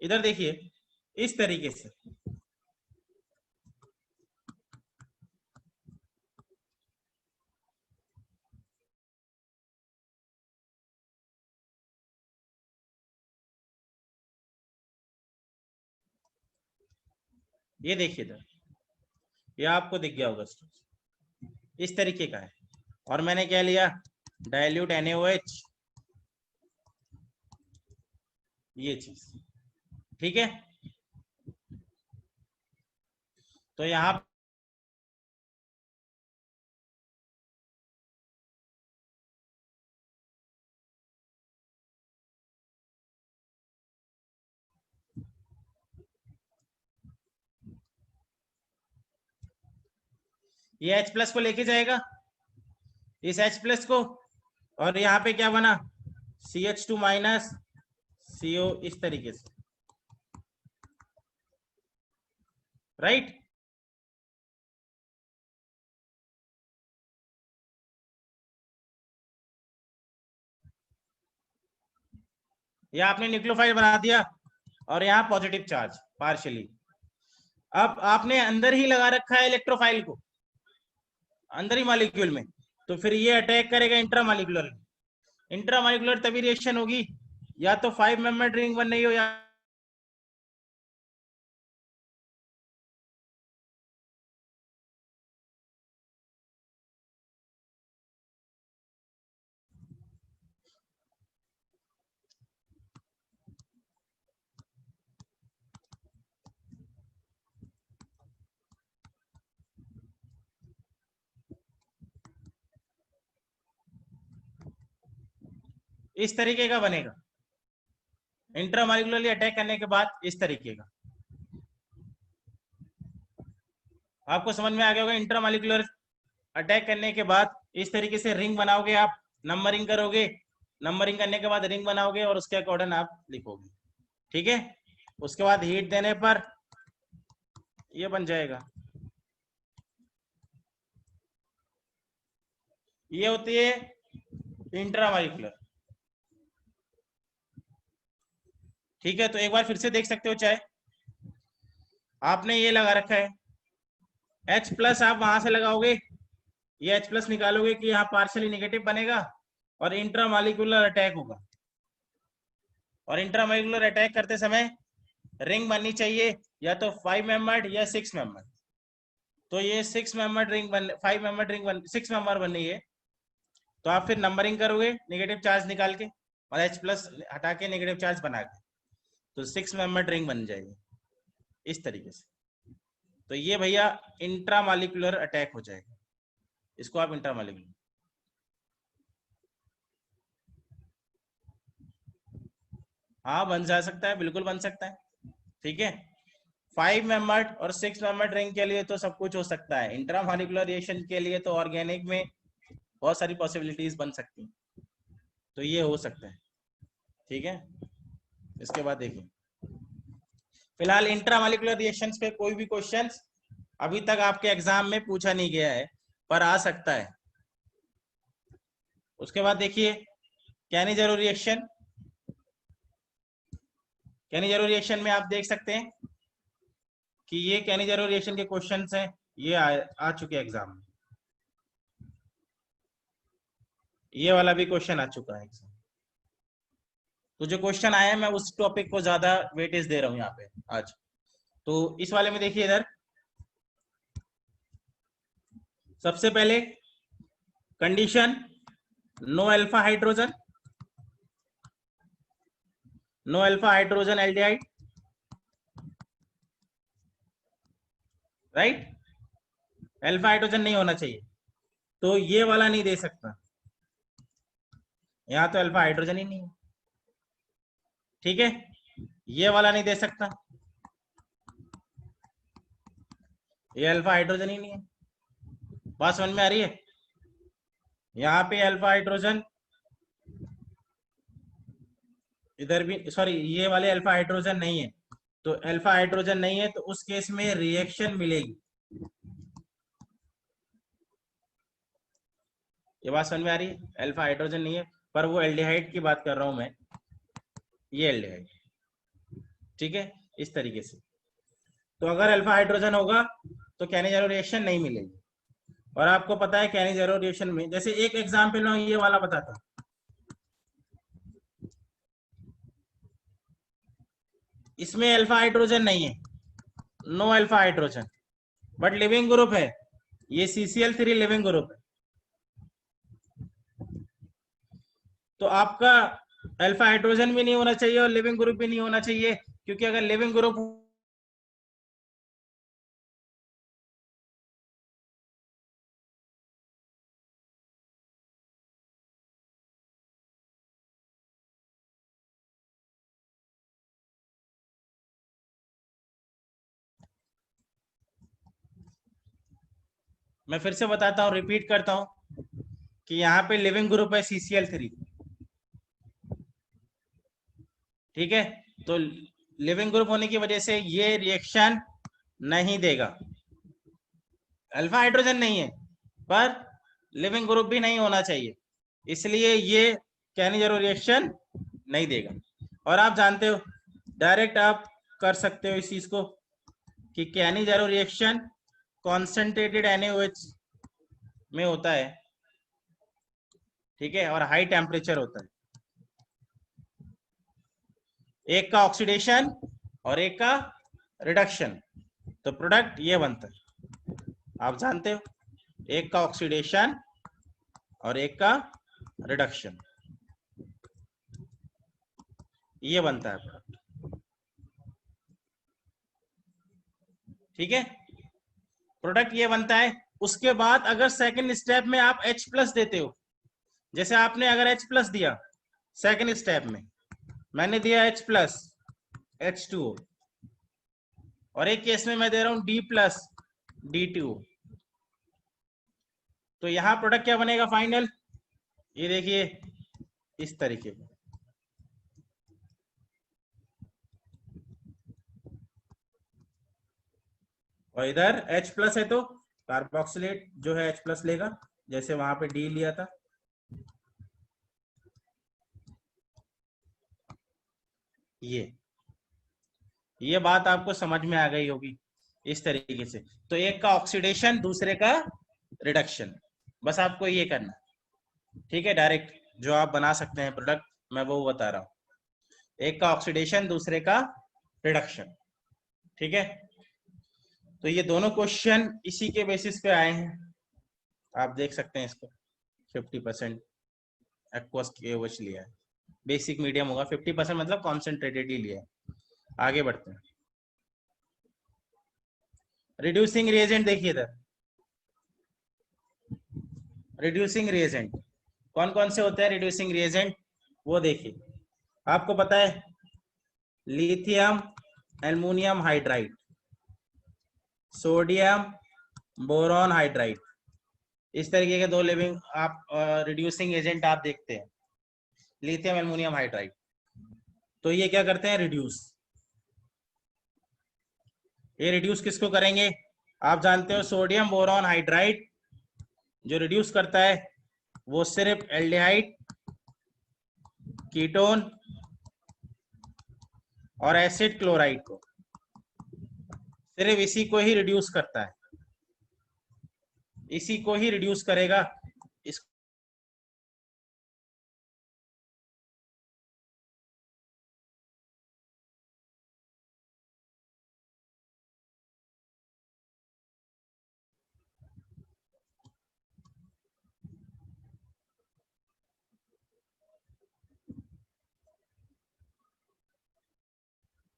इधर देखिए इस तरीके से, ये देखिए इधर, ये आपको दिख गया होगा, इस तरीके का है। और मैंने क्या लिया, डाइल्यूट NaOH, ये चीज, ठीक है? तो यहां ये H+ को लेके जाएगा, इस H+ को, और यहाँ पे क्या बना, CH2- CO, इस तरीके से, राइट? ये आपने न्यूक्लियोफाइल बना दिया और यहाँ पॉजिटिव चार्ज पार्शियली। अब आपने अंदर ही लगा रखा है इलेक्ट्रोफाइल को, अंदर ही मॉलिक्यूल में, तो फिर ये अटैक करेगा इंट्रामॉलिक्यूलर। इंट्रामॉलिक्यूलर तभी रिएक्शन होगी या तो 5 मेंबर्ड रिंग बन रही हो या इस तरीके का बनेगा। इंट्रामॉलिक्यूलरली अटैक करने के बाद इस तरीके का, आपको समझ में आ गया होगा। इंट्रामॉलिक्यूलर अटैक करने के बाद इस तरीके से रिंग बनाओगे आप, नंबरिंग करोगे, नंबरिंग करने के बाद रिंग बनाओगे और उसके अकॉर्डिंग आप लिखोगे। ठीक है, उसके बाद हीट देने पर ये बन जाएगा। ये होती है इंट्रामॉलिक्यूलर। ठीक है, तो एक बार फिर से देख सकते हो, चाहे आपने ये लगा रखा है H प्लस, आप वहां से लगाओगे, ये H प्लस निकालोगे कि यहाँ पार्शियली नेगेटिव बनेगा और इंट्रामॉलिक्यूलर अटैक होगा। और इंट्रामॉलिक्यूलर अटैक करते समय रिंग बननी चाहिए या तो 5 मेंबर्ड या 6 मेंबर्ड। तो ये 6 मेंबर्ड रिंग बन 5 मेंबर्ड रिंग बन 6 मेंबर बन रही है। तो आप फिर नंबरिंग करोगे नेगेटिव चार्ज निकाल के और H प्लस हटा के नेगेटिव चार्ज बना के, तो 6 मेंबर्ड रिंग बन जाएगी इस तरीके से। तो ये भैया इंट्रामॉलिक्यूलर अटैक हो जाएगा, इसको आप इंट्रामॉलिक्यूलर। हाँ बन जा सकता है, बिल्कुल बन सकता है। ठीक है, 5 मेंबर्ड और 6 मेंबर्ड रिंग के लिए तो सब कुछ हो सकता है, इंट्रामॉलिक्यूलर रिएक्शन के लिए तो ऑर्गेनिक में बहुत सारी पॉसिबिलिटीज बन सकती हैं, तो ये हो सकता है। ठीक है, इसके बाद देखिए, फिलहाल इंट्रामॉलिक्यूलर रिएक्शंस पे कोई भी क्वेश्चंस अभी तक आपके एग्जाम में पूछा नहीं गया है, पर आ सकता है। उसके बाद देखिए कैनिजेरो रिएक्शन। कैनिजेरो रिएक्शन में आप देख सकते हैं कि ये कैनिजेरो रिएक्शन के क्वेश्चंस हैं, ये आ चुके एग्जाम में, ये वाला भी क्वेश्चन आ चुका है एग्जाम। तो जो क्वेश्चन आया है मैं उस टॉपिक को ज्यादा वेटेज दे रहा हूं यहाँ पे आज। तो इस वाले में देखिए इधर, सबसे पहले condition no alpha hydrogen, no alpha hydrogen aldehyde, right, alpha hydrogen नहीं होना चाहिए, तो ये वाला नहीं दे सकता, यहाँ तो अल्फा हाइड्रोजन ही नहीं है। ठीक है, ये वाला नहीं दे सकता, ये अल्फा हाइड्रोजन ही नहीं है। बात समझ में आ रही है? यहाँ पे अल्फा हाइड्रोजन, इधर भी सॉरी, ये वाले अल्फा हाइड्रोजन नहीं है, तो अल्फा हाइड्रोजन नहीं है तो उस केस में रिएक्शन मिलेगी। ये बात समझ में आ रही है? अल्फा हाइड्रोजन नहीं है, पर वो एल्डिहाइड की बात कर रहा हूं मैं, ये एल्डिहाइड। ठीक है, इस तरीके से। तो अगर अल्फा हाइड्रोजन होगा तो कैनिजेरो रिएक्शन नहीं मिलेगी। और आपको पता है कैनिजेरो रिएक्शन में, जैसे एक एग्जाम्पल मैं ये वाला बताता, इसमें अल्फा हाइड्रोजन नहीं है, no alpha hydrogen, but leaving group है, ये CCl3 लिविंग ग्रुप है। तो आपका अल्फा हाइड्रोजन भी नहीं होना चाहिए और लिविंग ग्रुप भी नहीं होना चाहिए, क्योंकि अगर लिविंग ग्रुप, मैं फिर से बताता हूँ, रिपीट करता हूँ कि यहाँ पे लिविंग ग्रुप है CCl3। ठीक है, तो लिविंग ग्रुप होने की वजह से ये रिएक्शन नहीं देगा। अल्फा हाइड्रोजन नहीं है पर लिविंग ग्रुप भी नहीं होना चाहिए, इसलिए ये कैनिजेरो रिएक्शन नहीं देगा। और आप जानते हो डायरेक्ट आप कर सकते हो इस चीज को कि कैनिजेरो रिएक्शन कॉन्सेंट्रेटेड NaOH में होता है। ठीक है, और हाई टेम्परेचर होता है, एक का ऑक्सीडेशन और एक का रिडक्शन, तो प्रोडक्ट ये बनता है, आप जानते हो, एक का ऑक्सीडेशन और एक का रिडक्शन, ये बनता है प्रोडक्ट। ठीक है, प्रोडक्ट ये बनता है। उसके बाद अगर सेकंड स्टेप में आप H प्लस देते हो, जैसे आपने अगर H प्लस दिया सेकंड स्टेप में, मैंने दिया H प्लस H2O, और एक केस में मैं दे रहा हूं D प्लस D2O, तो यहां प्रोडक्ट क्या बनेगा फाइनल, ये देखिए इस तरीके का, और इधर H प्लस है तो कार्बोक्सिलेट जो है H प्लस लेगा, जैसे वहां पे D लिया था। ये बात आपको समझ में आ गई होगी इस तरीके से। तो एक का ऑक्सीडेशन, दूसरे का रिडक्शन, बस आपको ये करना, ठीक है। डायरेक्ट जो आप बना सकते हैं प्रोडक्ट, मैं वो बता रहा हूँ। एक का ऑक्सीडेशन, दूसरे का रिडक्शन, ठीक है। तो ये दोनों क्वेश्चन इसी के बेसिस पे आए हैं, आप देख सकते हैं इसको। 50% एक्वस केओएच लिया है, बेसिक मीडियम होगा, 50% मतलब कॉन्सेंट्रेटेड ही लिया है। आगे बढ़ते हैं। रिड्यूसिंग रिएजेंट देखिए इधर, रिड्यूसिंग रिएजेंट कौन कौन से होते हैं रिड्यूसिंग रिएजेंट, वो देखिए। आपको पता है lithium aluminium hydride, sodium boron hydride, इस तरीके के दो लिविंग आप रिड्यूसिंग एजेंट आप देखते हैं, लिथियम एल्युमिनियम हाइड्राइड। तो ये क्या करते हैं, रिड्यूस। ये रिड्यूस किसको करेंगे, आप जानते हो सोडियम बोरॉन हाइड्राइड जो रिड्यूस करता है वो सिर्फ एल्डिहाइड, कीटोन और एसिड क्लोराइड को, सिर्फ इसी को ही रिड्यूस करता है, इसी को ही रिड्यूस करेगा। इस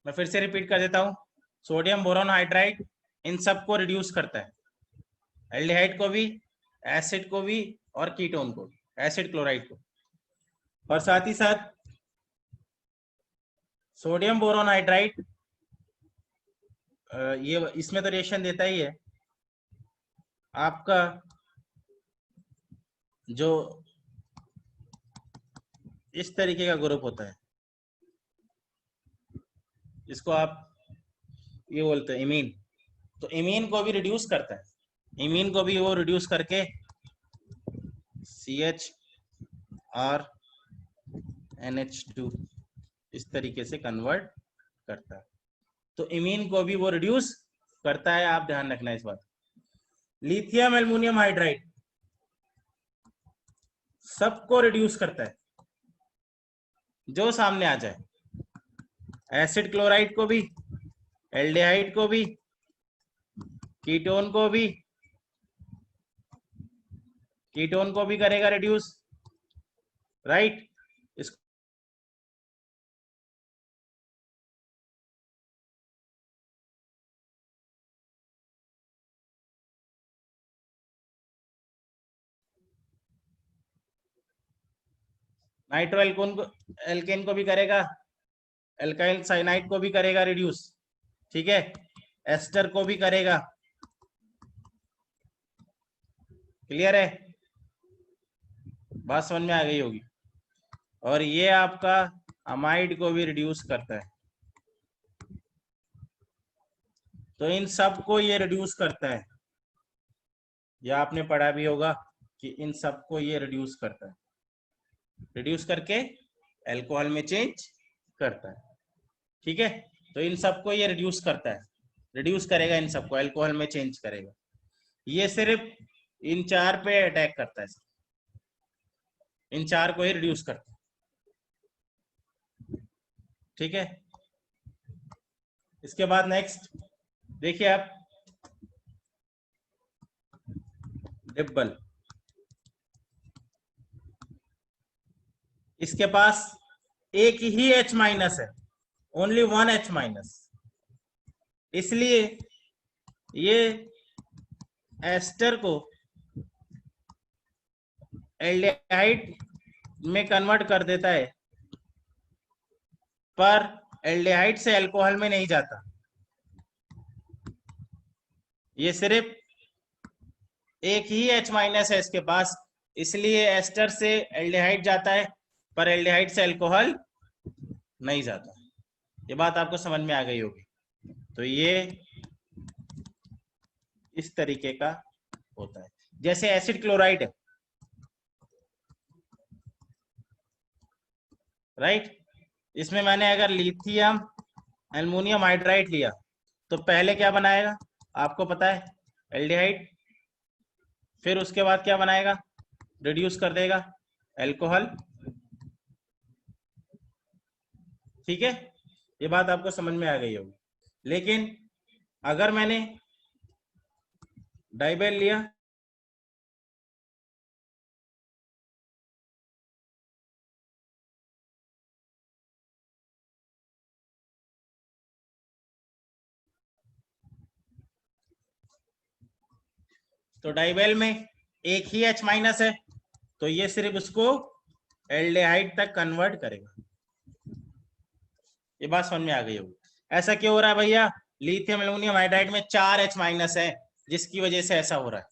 मैं फिर से रिपीट कर देता हूं, सोडियम बोरॉन हाइड्राइड इन सब को रिड्यूस करता है, एल्डिहाइड को भी, एसिड को भी और कीटोन को, एसिड क्लोराइड को। और साथ ही साथ सोडियम बोरॉन हाइड्राइड ये इसमें तो रिएक्शन देता ही है आपका, जो इस तरीके का ग्रुप होता है, जिसको आप ये बोलते हैं इमीन, तो इमीन को भी रिड्यूस करता है, इमीन को भी वो रिड्यूस करके CHR NH2 इस तरीके से कन्वर्ट करता है। तो इमीन को भी वो रिड्यूस करता है, आप ध्यान रखना इस बात। लिथियम एल्युमिनियम हाइड्राइड सबको रिड्यूस करता है जो सामने आ जाए, एसिड क्लोराइड को भी, एल्डिहाइड को भी, कीटोन को भी, कीटोन को भी करेगा रिड्यूस, राइट। नाइट्रो एल्केन को भी करेगा, एल्काइल साइनाइड को भी करेगा रिड्यूस, ठीक है। एस्टर को भी करेगा, क्लियर है, बात समझ में आ गई होगी। और ये आपका अमाइड को भी रिड्यूस करता है, तो इन सब को ये रिड्यूस करता है, ये आपने पढ़ा भी होगा कि इन सब को ये रिड्यूस करता है, रिड्यूस करके अल्कोहल में चेंज करता है, ठीक है। तो इन सबको ये रिड्यूस करता है, रिड्यूस करेगा इन सबको, अल्कोहल में चेंज करेगा। ये सिर्फ इन चार पे अटैक करता है, इन चार को ही रिड्यूस करता है, ठीक है। इसके बाद नेक्स्ट देखिए आप, डिब्बल, इसके पास एक ही H माइनस है, ओनली वन H माइनस, इसलिए ये एस्टर को एल्डिहाइड में कन्वर्ट कर देता है, पर एल्डिहाइड से अल्कोहल में नहीं जाता, ये सिर्फ एक ही H माइनस है इसके पास, इसलिए एस्टर से एल्डिहाइड जाता है, पर एल्डिहाइड से अल्कोहल नहीं जाता। ये बात आपको समझ में आ गई होगी। तो ये इस तरीके का होता है। जैसे एसिड क्लोराइड है, राइट, इसमें मैंने अगर लिथियम एल्युमिनियम हाइड्राइड लिया तो पहले क्या बनाएगा आपको पता है, एल्डिहाइड, फिर उसके बाद क्या बनाएगा, रिड्यूस कर देगा अल्कोहल। ठीक है, ये बात आपको समझ में आ गई होगी। लेकिन अगर मैंने डाइबेल लिया, तो डाइबेल में एक ही H माइनस है, तो ये सिर्फ उसको एल्डिहाइड तक कन्वर्ट करेगा। ये बात समझ में आ गई होगी। ऐसा क्यों हो रहा है भैया, लिथियम एल्युमिनियम हाइड्राइड में 4 H माइनस है, जिसकी वजह से ऐसा हो रहा है।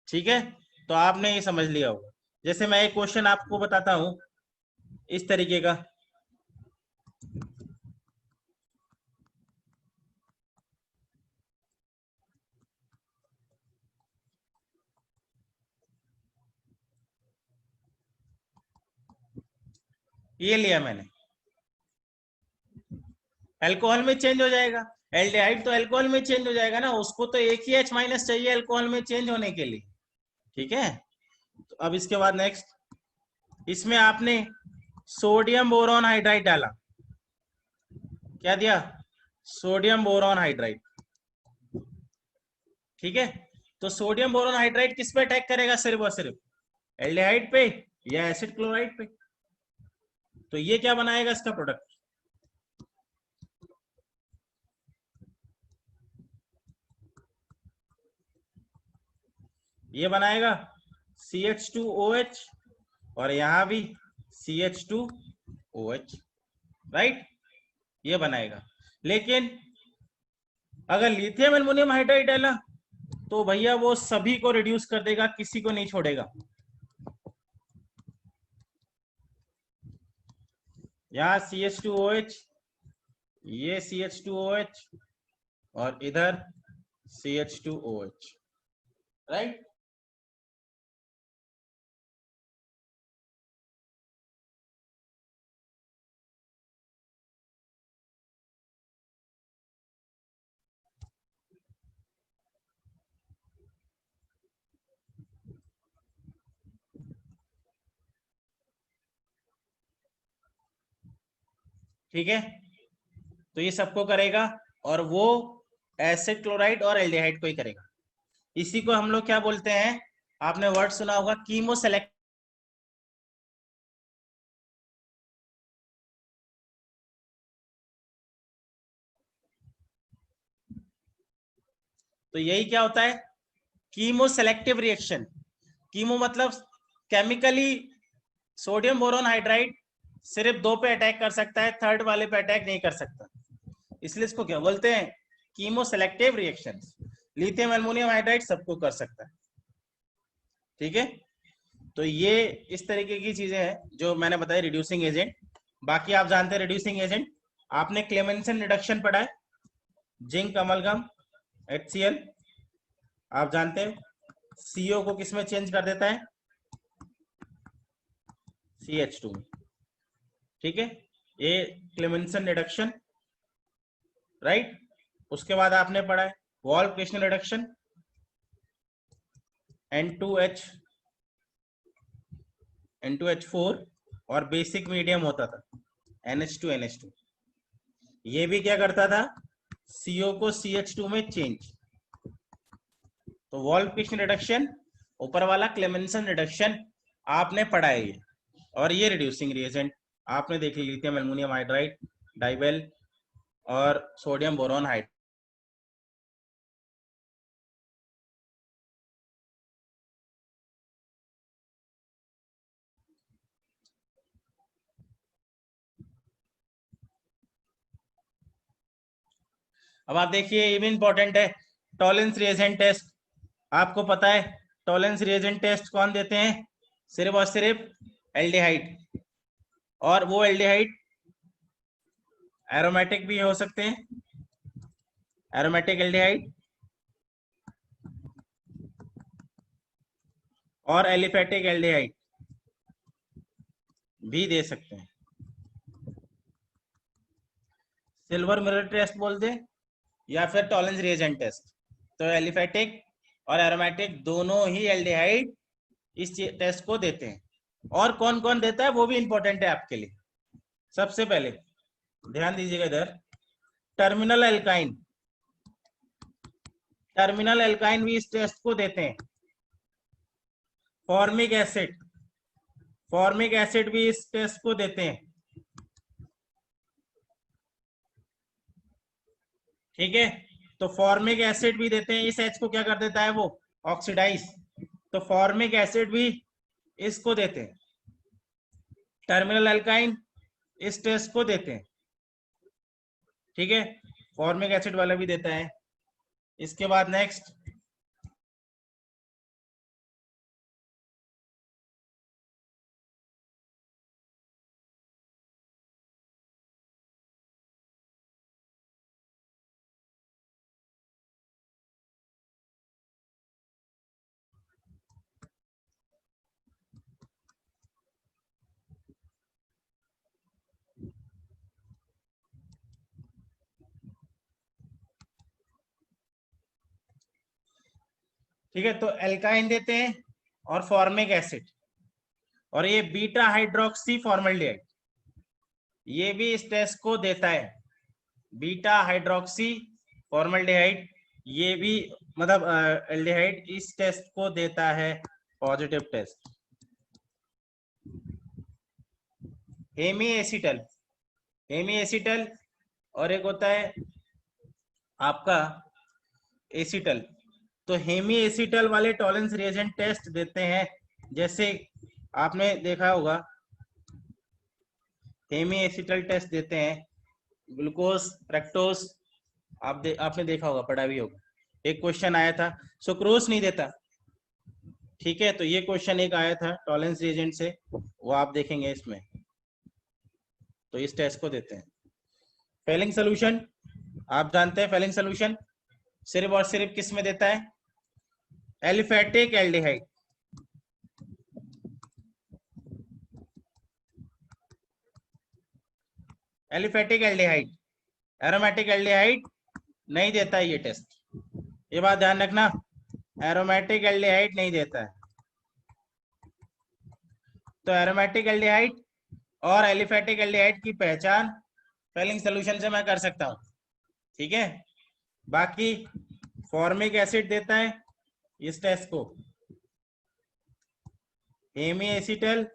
ठीक है, तो आपने ये समझ लिया होगा। जैसे मैं एक क्वेश्चन आपको बताता हूं इस तरीके का, ये लिया मैंने, अल्कोहल में चेंज हो जाएगा, एल्डिहाइड तो अल्कोहल में चेंज हो जाएगा ना, उसको तो एक ही H माइनस चाहिए अल्कोहल में चेंज होने के लिए। ठीक है, तो अब इसके बाद नेक्स्ट, इसमें आपने सोडियम बोरॉन हाइड्राइड डाला, क्या दिया, सोडियम बोरॉन हाइड्राइड। ठीक है, तो सोडियम बोरॉन हाइड्राइड किस पे अटैक करेगा, सिर्फ और सिर्फ एल्डिहाइड पे या एसिड क्लोराइड पे। तो ये क्या बनाएगा, इसका प्रोडक्ट, ये बनाएगा CH2OH, और यहां भी CH2OH, राइट, ये बनाएगा। लेकिन अगर लिथियम एल्युमिनियम हाइड्राइड डाला तो भैया वो सभी को रिड्यूस कर देगा, किसी को नहीं छोड़ेगा। यहाँ CH2OH, ये CH2OH, और इधर CH2OH, राइट। ठीक है, तो ये सबको करेगा, और वो एसिड क्लोराइड और एल्डिहाइड को ही करेगा। इसी को हम लोग क्या बोलते हैं, आपने वर्ड सुना होगा, कीमो सेलेक्ट। तो यही क्या होता है, कीमो सेलेक्टिव रिएक्शन। कीमो मतलब केमिकली सोडियम बोरोन हाइड्राइड सिर्फ 2 पे अटैक कर सकता है, थर्ड वाले पे अटैक नहीं कर सकता, इसलिए इसको क्या बोलते हैं, chemo selective reaction. Lithium aluminium hydride सबको कर सकता है। ठीक है, तो ये इस तरीके की चीजें हैं जो मैंने बताई, रिड्यूसिंग एजेंट। बाकी आप जानते हैं रिड्यूसिंग एजेंट, आपने क्लेमेंसन रिडक्शन पढ़ा है, जिंक अमलगम HCl, आप जानते हैं CO को किस में चेंज कर देता है, CH2 में। ठीक है, ये क्लेमेंसन रिडक्शन, राइट। उसके बाद आपने पढ़ा है valve crystal reduction, N2H N2H4, और बेसिक मीडियम होता था NH2NH2, ये भी क्या करता था, CO को CH2 में चेंज। तो वॉल्व क्रिस्टल रिडक्शन, ऊपर वाला क्लेमेंसन रिडक्शन आपने पढ़ा है ये, और ये रिड्यूसिंग रिएजेंट आपने देख ली, लिथियम एल्युमिनियम हाइड्राइड, डाइबेल, और सोडियम बोरॉन हाइड्राइड। अब आप देखिए, ये भी इंपॉर्टेंट है, टॉलेंस रिएजेंट टेस्ट। आपको पता है टॉलेंस रिएजेंट टेस्ट कौन देते हैं? सिर्फ और सिर्फ एल्डिहाइड, और वो एल्डिहाइड एरोमेटिक भी हो सकते हैं, एरोमेटिक एल्डिहाइड और एलिफेटिक एल्डिहाइड भी दे सकते हैं। सिल्वर मिरर टेस्ट बोल दे या फिर टॉलेंस रिएजेंट टेस्ट, तो एलिफेटिक और एरोमेटिक दोनों ही एल्डिहाइड इस टेस्ट को देते हैं। और कौन कौन देता है वो भी इंपॉर्टेंट है आपके लिए। सबसे पहले ध्यान दीजिएगा इधर, टर्मिनल एल्काइन, टर्मिनल एल्काइन भी इस टेस्ट को देते हैं। फॉर्मिक एसिड, फॉर्मिक एसिड भी इस टेस्ट को देते हैं। ठीक है, तो फॉर्मिक एसिड भी देते हैं। इस एच को क्या कर देता है वो? ऑक्सीडाइज। तो फॉर्मिक एसिड भी इसको देते हैं। टर्मिनल एल्काइन इस टेस्ट को देते हैं। ठीक है, फॉर्मिक एसिड वाला भी देता है। इसके बाद नेक्स्ट, ठीक है, तो एल्काइन देते हैं और फॉर्मिक एसिड, और ये बीटा हाइड्रोक्सी फॉर्मल्डिहाइड ये भी इस टेस्ट को देता है। बीटा हाइड्रोक्सी फॉर्मल्डिहाइड ये भी मतलब एल्डिहाइड इस टेस्ट को देता है, positive test. Hemiacetal, hemiacetal और एक होता है आपका एसिटल। तो हेमी एसिटल वाले टॉलेंस रिएजेंट टेस्ट देते हैं, जैसे आपने देखा होगा हेमी एसिटल टेस्ट देते हैं, ग्लूकोज, फ्रक्टोज, आपने देखा होगा, पढ़ा भी होगा। एक क्वेश्चन आया था, सुक्रोज नहीं देता। ठीक है, तो ये क्वेश्चन एक आया था टॉलेंस रिएजेंट से, वो आप देखेंगे इसमें। तो इस टेस्ट को देते हैं। फेलिंग सोल्यूशन, आप जानते हैं फेलिंग सोल्यूशन सिर्फ और सिर्फ किस में देता है? Aliphatic aldehyde. Aliphatic aldehyde, aromatic aldehyde नहीं देता है ये टेस्ट, ये बात ध्यान रखना, एरोमेटिक एल्डिहाइड नहीं देता है। तो एरोमेटिक एल्डिहाइड और एलिफेटिक एल्डिहाइड की पहचान फेलिंग सोल्यूशन से मैं कर सकता हूं। ठीक है, बाकी फॉर्मिक एसिड देता है इस टेस्ट को, हेमी एसिटल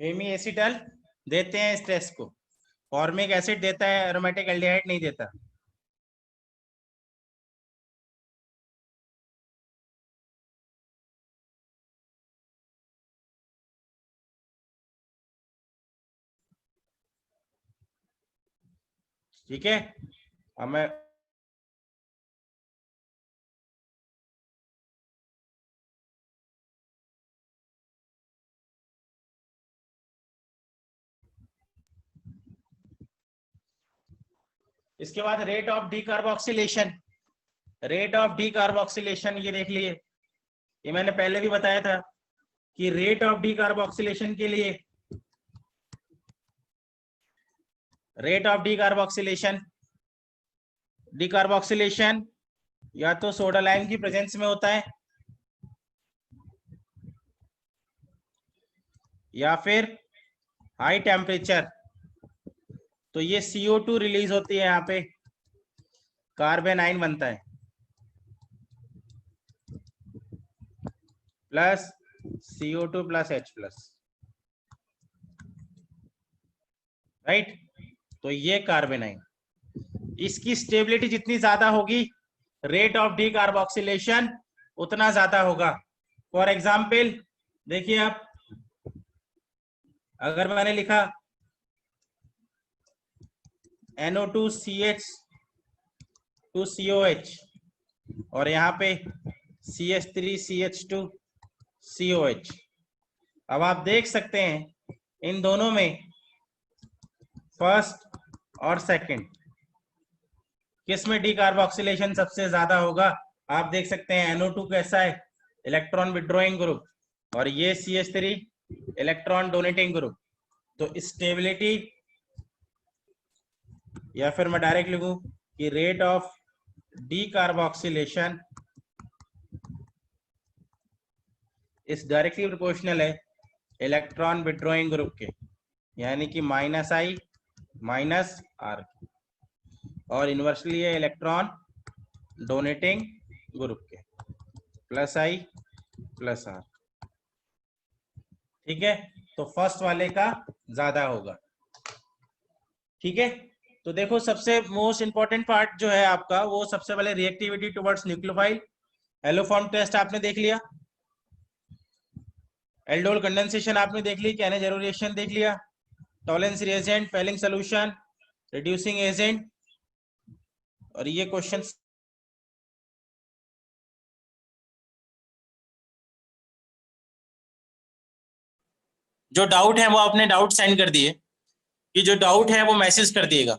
हेमी एसिटल देते हैं इस टेस्ट को, फॉर्मिक एसिड देता है, एरोमेटिक एल्डिहाइड नहीं देता। ठीक है, अब मैं इसके बाद rate of decarboxylation, rate of decarboxylation ये देख लिए, ये मैंने पहले भी बताया था कि रेट ऑफ डीकार्बोक्सिलेशन के लिए, रेट ऑफ डीकार्बोक्सिलेशन, डीकार्बोक्सिलेशन या तो सोडा लाइम की प्रेजेंस में होता है या फिर हाई टेम्परेचर। तो ये CO2 रिलीज होती है, यहाँ पे कार्बन आयन बनता है plus CO2 plus H plus, right. तो ये कार्बन आयन, इसकी स्टेबिलिटी जितनी ज्यादा होगी रेट ऑफ डीकार्बोक्सिलेशन उतना ज्यादा होगा। फॉर एग्जाम्पल देखिए आप, अगर मैंने लिखा NO2CH2COH और यहाँ पे CH3CH2COH, अब आप देख सकते हैं इन दोनों में फर्स्ट और सेकंड किस में डीकार्बोक्सिलेशन सबसे ज्यादा होगा। आप देख सकते हैं NO2 कैसा है, इलेक्ट्रॉन विड्रॉइंग ग्रुप, और ये CH3 इलेक्ट्रॉन डोनेटिंग ग्रुप। तो स्टेबिलिटी, या फिर मैं डायरेक्ट लिखूं कि रेट ऑफ डीकार्बोक्सिलेशन इस डायरेक्टली प्रोपोर्शनल है इलेक्ट्रॉन विड्रॉइंग ग्रुप के, यानी कि -I -R, और इनवर्सली है इलेक्ट्रॉन डोनेटिंग ग्रुप के +I +R। ठीक है, तो फर्स्ट वाले का ज्यादा होगा। ठीक है, तो देखो सबसे मोस्ट इंपॉर्टेंट पार्ट जो है आपका, वो सबसे पहले रिएक्टिविटी टुवर्ड्स न्यूक्लियोफाइल। एलोफॉर्म टेस्ट आपने देख लिया, एल्डोल कंडेंसेशन आपने देख ली, कैनेजरो रिएक्शन देख लिया, Tollens reagent, Fehling solution, reducing agent, और ये क्वेश्चन जो डाउट है वो आपने डाउट सेंड कर दिए, कि जो डाउट है वो मैसेज कर दिएगा।